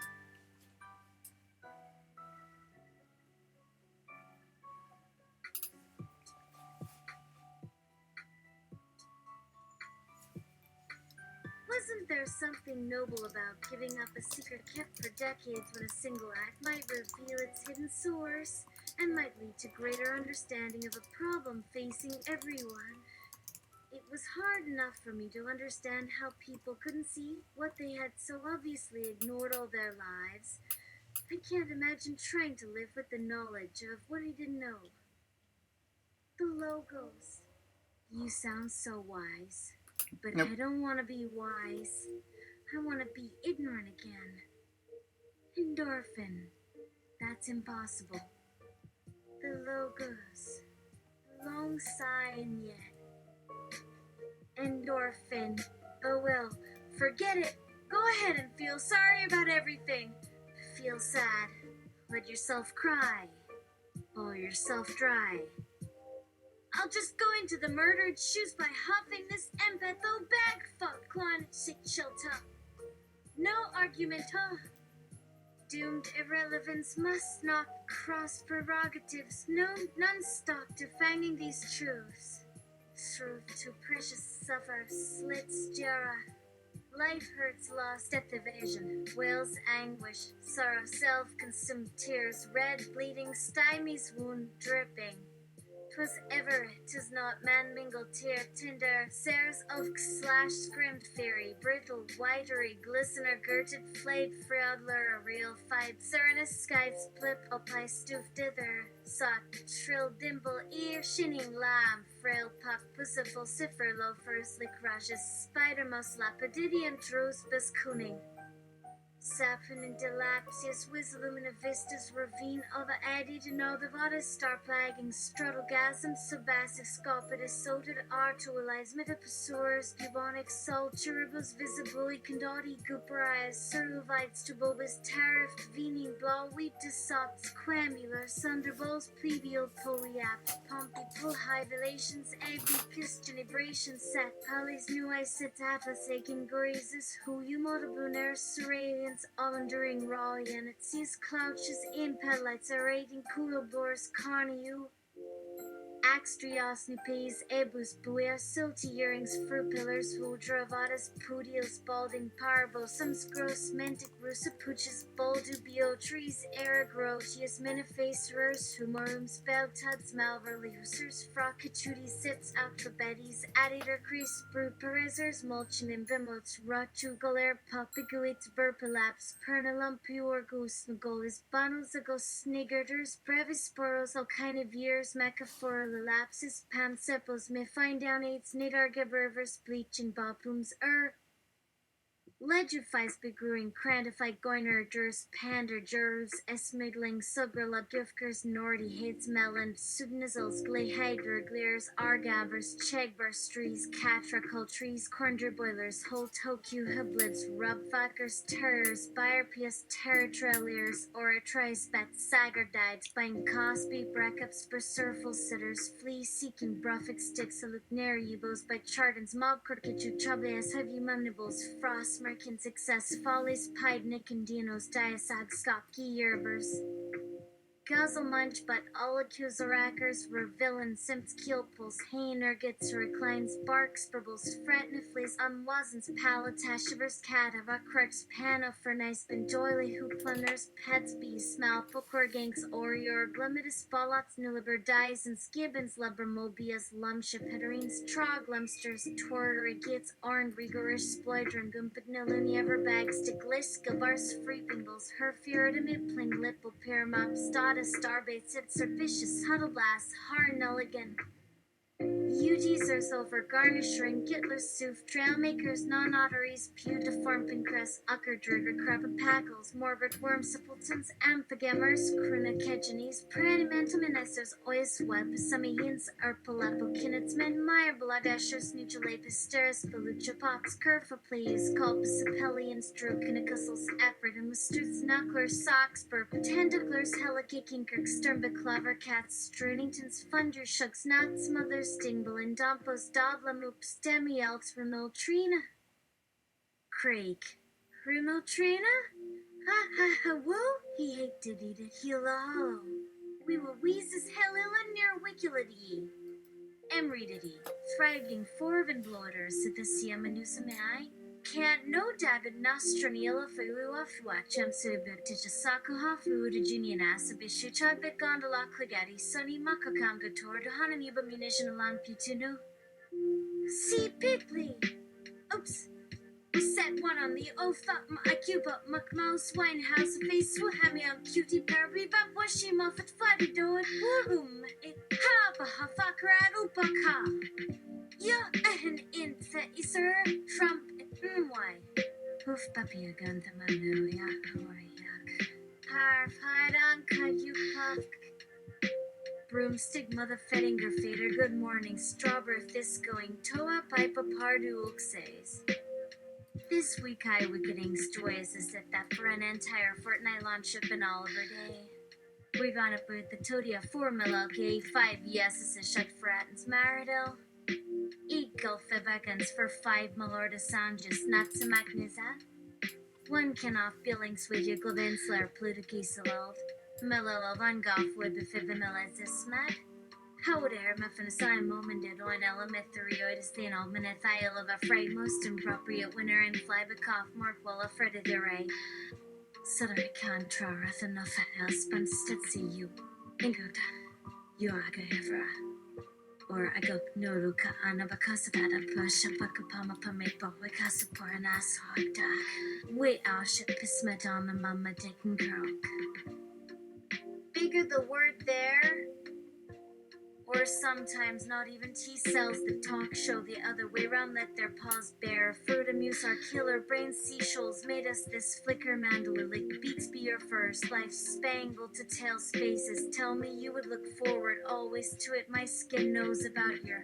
Wasn't there something noble about giving up a secret kept for decades when a single act might reveal its hidden source and might lead to greater understanding of a problem facing everyone? It was hard enough for me to understand how people couldn't see what they had so obviously ignored all their lives. I can't imagine trying to live with the knowledge of what I didn't know. The logos. You sound so wise. But Nope. I don't want to be wise. I want to be ignorant again. Endorphin. That's impossible. The logos. Long sigh and yet. Endorphin. Oh well, forget it. Go ahead and feel sorry about everything. Feel sad. Let yourself cry. Or yourself dry. I'll just go into the murdered shoes by huffing this empatho bag fuck clawing shit shelter. No argument, huh? Doomed irrelevance must not cross prerogatives. No, none stock to fanging these truths. Truth too precious suffer, slits jara. Life hurts, loss, death evasion, wails anguish, sorrow, self-consumed tears, red bleeding, stymies wound dripping. 'Twas ever, 'tis not man-mingled tear, tinder, sares of /scrimmed fury, brittle, whitery, glistener, girted, flayed, fraudler, a real fight, serenus, skied, split, opie, stoofed dither, sought, shrill, dimple, ear, shinning, lamb, frail, puck, pussiful, cipher, loafers, licracious, spider, mouse, lapididian, drosbus, cooning. Sapphire and Delapsius, Wisslumina Vistas, Ravine, Ova Added, and all the Vadas, Star Plaguing, Struttlegasm, Subasic, Scopitus, Soted, Artualize, Metaposaurus, Bubonic, Sol, Cherubus, Visibuli, Condoti, Gooperias, Ceruvites, Tubobus, Tariff, Vening, Blawweetus, Sops, Quambular, Thunderbolts, Plebeial, Poliap, Pompey, Pulhivelations, Abicus, Genebration, Set, Palis, Nuai, Cetaphas, Akin, Gorizis, Huyu, Motabuner, Suralian, all enduring Rallian, it sees clouches, impelites, aerating Kulobors, Carniu. Axtrios nupes ebus buer silty earrings fruit pillars vuldravadas pudios balding parvo some gross mentic rusapuches boldubio trees eragrotius minifacers humorum spell tuds malverly husers frocatuti sits alphabetis aditor crease brew perizers mulchin and bimots rotu galer popiguits verpilaps pernalumpior goose nagolis bonos agos sniggerters brevisporos alkinoviers mecaphora lapses pansepos me find down aids nidar gebervers bleaching bopums Legifies begrewing crantified goiner durs pander jurs esmidling sugrala gifkers nordy hits melon sudnizels glehydra glears argavers chegbers trees catrical trees corndra boilers whole toku hublets rubfuckers terrors birepius territreliers oratries bat sagardides buying cosby brackups bersurful sitters flea seeking bruffic sticks aluknariubos by chardons mob kirkichu troubles heavy mandibles frost merkin success follies pied nicondinos diasag stocky yerbers Guzzle munch, but all accuserackers were villain simps keelpulls, hainer gets reclines, barks, burbles, fretniflies, unwasens, palatashivers, catava, crux, pana, fernice, bendoily, hooplanders, pets, bees, smell, pooker, gangs, orior, glimitus, ballats, nulliber, dies, and skibbins, lubber, mobias, lumship, heterines, trog, lumsters, twergery, gits, arn, rigorish, sploidron, gumpignaluny, everbags, digliska, bars, freepingles, herfuritimid, pling, lipple, paramop, starbait, surficious, huddleblast, harnulligan, UGs over garnishing, Gittler soof, trailmakers, non-otteries, pewdiform pincrest, uckerdrigger, crapapackles, morbid worm simpletons, amphigamers, crunakegenies, pranimentominicers, oisweb, samians, erpilepo, kinnetsmen, meyer bloodashers, nucleapis, steris, belucha pops, kerfaplees, culpus, appellians, drocinicussels, eprid, and mustoots, knucklers, socks, burp, tentaclers, helikinkirk, sternbeclover, cats, strudingtons, funder, shucks, nuts, mothers, stingble, and dumpos, doblamoops, demi-elks, remiltrina. Craig. Remiltrina? Ha ha ha woo! He hated it, heal hollow. We were wheezes hellilla near wickulity. Emridity, thriving forven bloaters, Cithacia manusamai. Can't no david nostranila fuuafua, chemsubicticha sakuha, fuudijinian asabishu, chugbit gondola cligati, sunny makakam gator, dohananiba munition alan putinu. See Pigley! Oops! We set one on the Othop Akuba Mukmo Swine House face Swahami on cutie parry but washi muffet fuddy do it boom it haba hafakrat upaka. Ya and in the sir Trump why. Poof puppy a gun the manu yak or yak. Harf hide on cut you puff. Broomstick mother fettinger fader good morning strawberry this going toa pipe a pardu says. This week I wicketing stories is that for an entire fortnight long ship in Oliver Day. We're gonna put the Todia 4 Milwaukee 5 yeses and shut Fratton's Maridel. Eat Gulfivekans for 5 Milord Assanges nuts and Magniza. 1 can off Billings with your Glavinsler Plutokisalod. Millo van Goff would be Fibimilles is smad. How would air muffin assign moment did on element therioides the almanethial of a freight most appropriate winner and flybacoff mark well a fretted array. Suddenly can't trawrath enough else but see you. Ingota. You aga evra. Or I go no luka anabakasabada push up a kapama pamepo wikasapor an ass hog dog. We our ship pismet on the mama taking croak. Bigger the word there. Or sometimes not even T-cells that talk show the other way round let their paws bare. Fruit amuse our killer brain seashells made us this flicker mandala like beats be your first life spangled to tail spaces. Tell me you would look forward always to it. My skin knows about your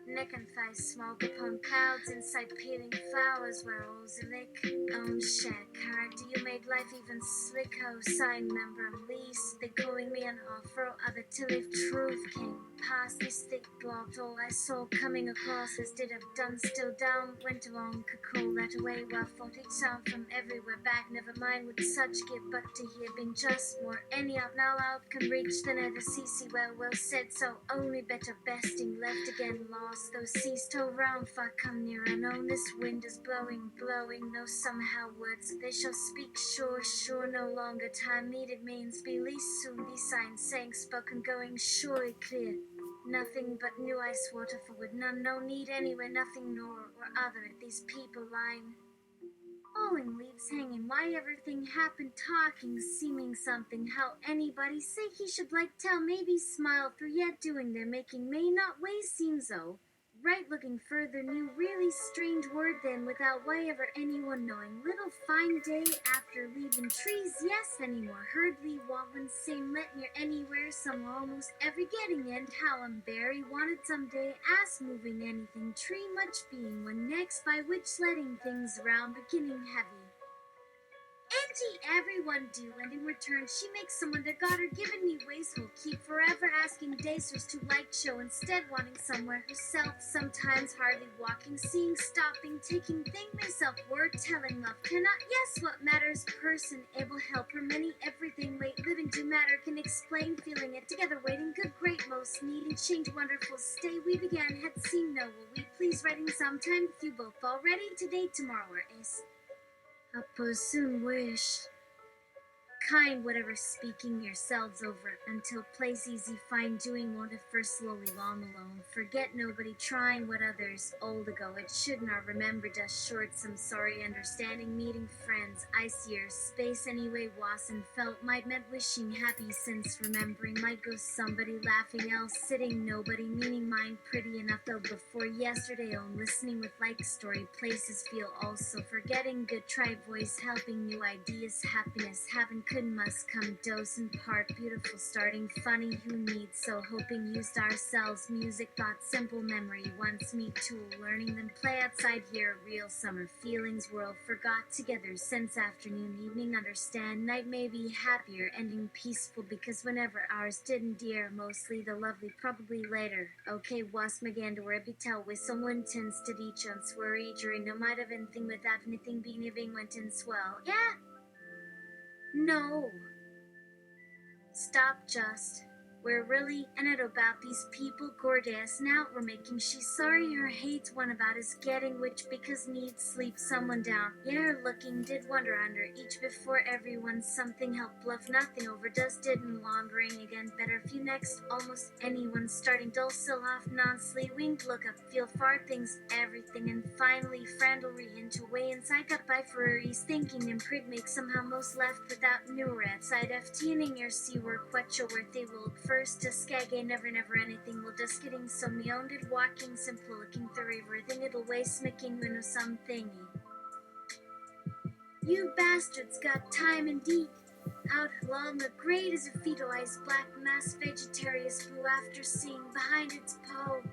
neck and thigh smoke upon clouds inside peeling flowers where lick shit character you made life even slick how sign member least they calling me an offer other to live truth king past this thick blocked all I saw coming across as did have done still down went along could call that away while thought it sound from everywhere back never mind would such give but to hear been just more any out now out can reach than ever see well said so only better besting left again lost those seas tow round far come near unknown this wind is blowing no somehow words they shall speak sure no longer time needed means be least soon these signs saying spoken going surely clear nothing but new ice water forward none no need anywhere nothing nor or other these people lying falling leaves hanging why everything happened talking seeming something how anybody say he should like tell maybe smile through yet doing their making may not way seems though right looking further new really strange word then without why ever anyone knowing little fine day after leaving trees yes anymore herdly wobbling same let near anywhere some almost every getting end how I'm berry wanted someday ass moving anything tree much being when next by which letting things around beginning heavy Auntie, everyone do, and in return she makes someone that got her given me ways who'll keep forever asking dacers to like show instead wanting somewhere herself, sometimes hardly walking, seeing, stopping, taking thing myself, word telling love cannot, yes, what matters, person, able help her many, everything, wait, living to matter, can explain, feeling it together, waiting, good, great, most needing, change, wonderful, stay, we began, had seen, no, will we please writing sometime, few both already, today, tomorrow, or ace. A person wish. Kind whatever speaking yourselves over until place easy find doing won't at first slowly long alone forget nobody trying what others old ago it should not remember just short some sorry understanding meeting friends icier space anyway was and felt might meant wishing happy since remembering might go somebody laughing else sitting nobody meaning mind pretty enough though before yesterday own listening with like story places feel also forgetting good try voice helping new ideas happiness haven't could must come dose and part beautiful starting funny who needs so hoping used ourselves music thought simple memory once me tool learning then play outside here real summer feelings world forgot together since afternoon evening understand night may be happier ending peaceful because whenever ours didn't dear mostly the lovely probably later okay was magan to where be tell with someone tends to each on sweary during no might have anything without anything being living went in swell yeah no. Stop just. We're really in it about these people gorgeous now we're making she's sorry her hates one about is getting which because needs sleep someone down yeah looking did wonder under each before everyone something help bluff nothing overdoes didn't laundering again better few next almost anyone starting dull still off non-sleep wink look up feel far things everything and finally friendly into way inside got by Ferraris thinking and prig make somehow most left without newer outside FTing your sea work what your worth they will first to skaggy never anything will just getting so me owned it walking simple looking through everything it'll waste making when of some thingy you bastards got time indeed out along the great as a fetal eyes black mass vegetarius blue after seeing behind its pole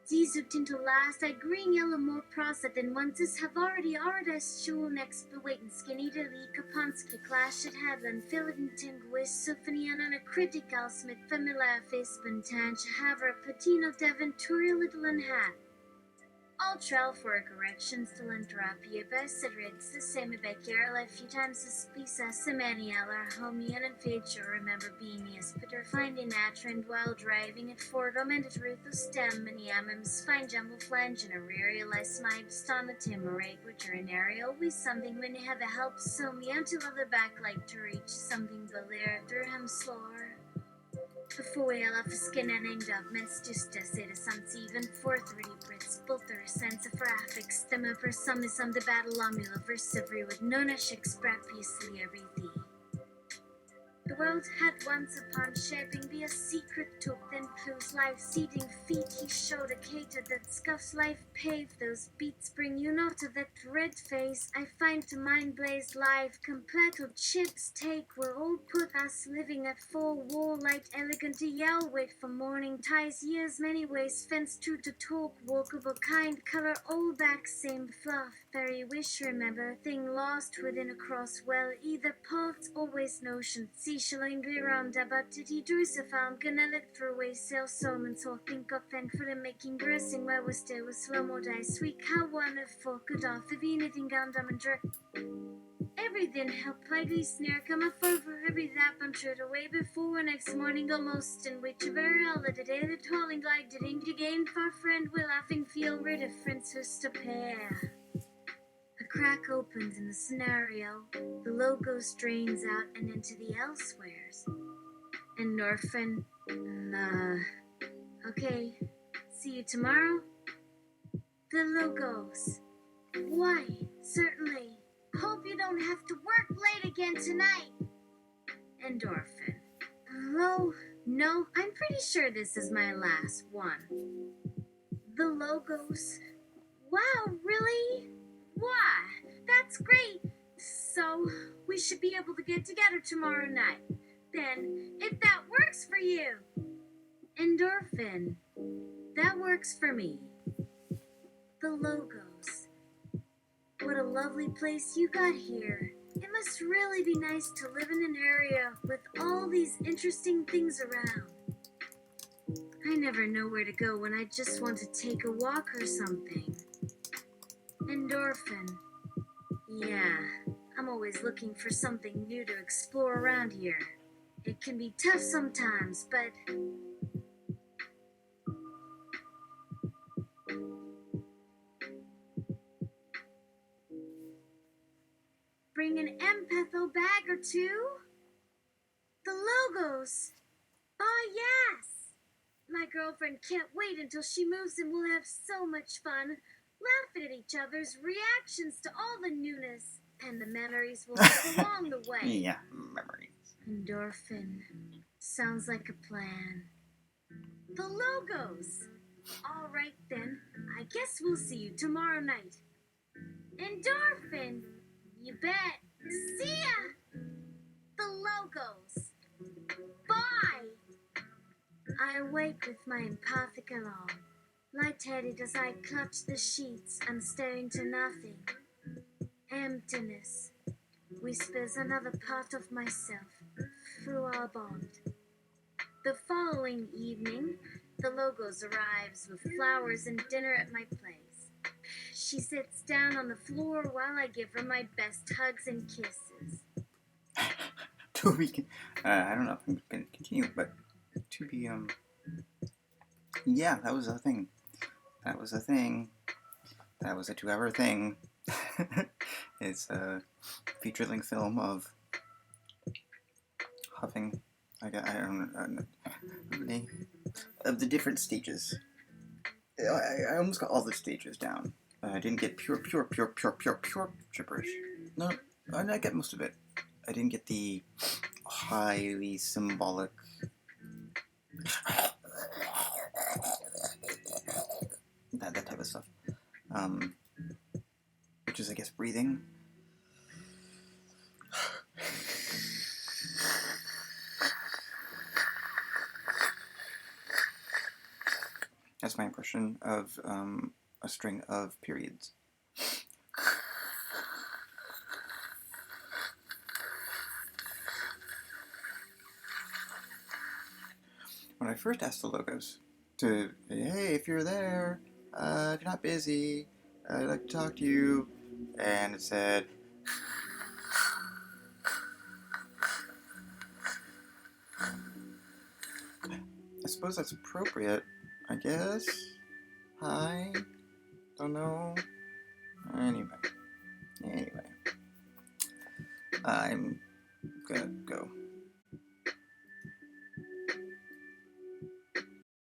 these who tend to last, I green yellow more prosa than once as have already shul next bewaiting skinny to Lee Kaponski clash at Hadland, Philipton with Symphony on a critical smith familiar face bantan Havra Patino Deventuri little and hat. All trial for corrections to Lentherapy, best reads the same about Carol a few times as Pisa, Semaniala, Homian and feature remember being yes, but are finding that trend while driving at Ford, amended ruthless stem, and yamms, fine jumble flange, and a realize my on the timorate, which are an area always something when you have a help, so me until other back like to reach something belir through him slower. Before we all have skin and end up, mens justus it is some even 430 Brits, both are a sense of graphics, them for some is some the battle on me verse every with nona shakespeare piecely everything. The world had once upon shaping be a secret took, then whose life seeding feet he showed a cater that scuffs life paved those beats bring you not to that red face I find to mind blazed life completed chips take will all put us living at full wall light elegant to yell wait for morning ties years many ways fence true to talk walkable kind color all back same fluff very wish remember thing lost within a cross well either paths always notion see Schilling Ronda, but Titi Drusafam, gonna let through away sale Solomon, so think of thankful and making dressing where we stay with slow mo die sweet, how wonderful, good off if anything gandam and drip. Everything help plaguey snare come up over every that I'm sure away before next morning almost in which very all the day that calling like didn't you gain far friend will laughing feel rid of Francis to pair. A crack opens in the scenario, the logo strains out and into the elsewheres. And Norfin, okay, see you tomorrow? The logos. Why, certainly. Hope you don't have to work late again tonight. Endorphin. Oh, no, I'm pretty sure this is my last one. The logos. Wow, really? Why? That's great. So, we should be able to get together tomorrow night. Then, if that works for you. Endorphin. That works for me. The logos. What a lovely place you got here. It must really be nice to live in an area with all these interesting things around. I never know where to go when I just want to take a walk or something. Endorphin. Yeah, I'm always looking for something new to explore around here. It can be tough sometimes, but bring an empatho bag or two? The logos. Ah, yes. My girlfriend can't wait until she moves and we'll have so much fun. Laughing at each other's reactions to all the newness. And the memories we'll have along the way. Yeah, memories. Endorphin. Sounds like a plan. The logos. All right then. I guess we'll see you tomorrow night. Endorphin. You bet. See ya! The logos. Bye! I wake with my empathic alarm. Light-headed as I clutch the sheets and stare into nothing. Emptiness. Whispers another part of myself through our bond. The following evening, the logos arrives with flowers and dinner at my place. She sits down on the floor while I give her my best hugs and kisses. To be, I don't know if I'm gonna continue, but to be, yeah, that was a thing. That was a thing. That was a 2-hour thing. It's a feature-length film of huffing. I don't know of the different stages. I almost got all the stages down. I didn't get pure gibberish. No, I didn't get most of it. I didn't get the highly symbolic. That type of stuff. Which is, I guess, breathing. That's my impression of a string of periods. When I first asked the logos to, hey, if you're there, if you're not busy, I'd like to talk to you, and it said, I suppose that's appropriate, I guess. Hi, don't know. Anyway, I'm gonna go.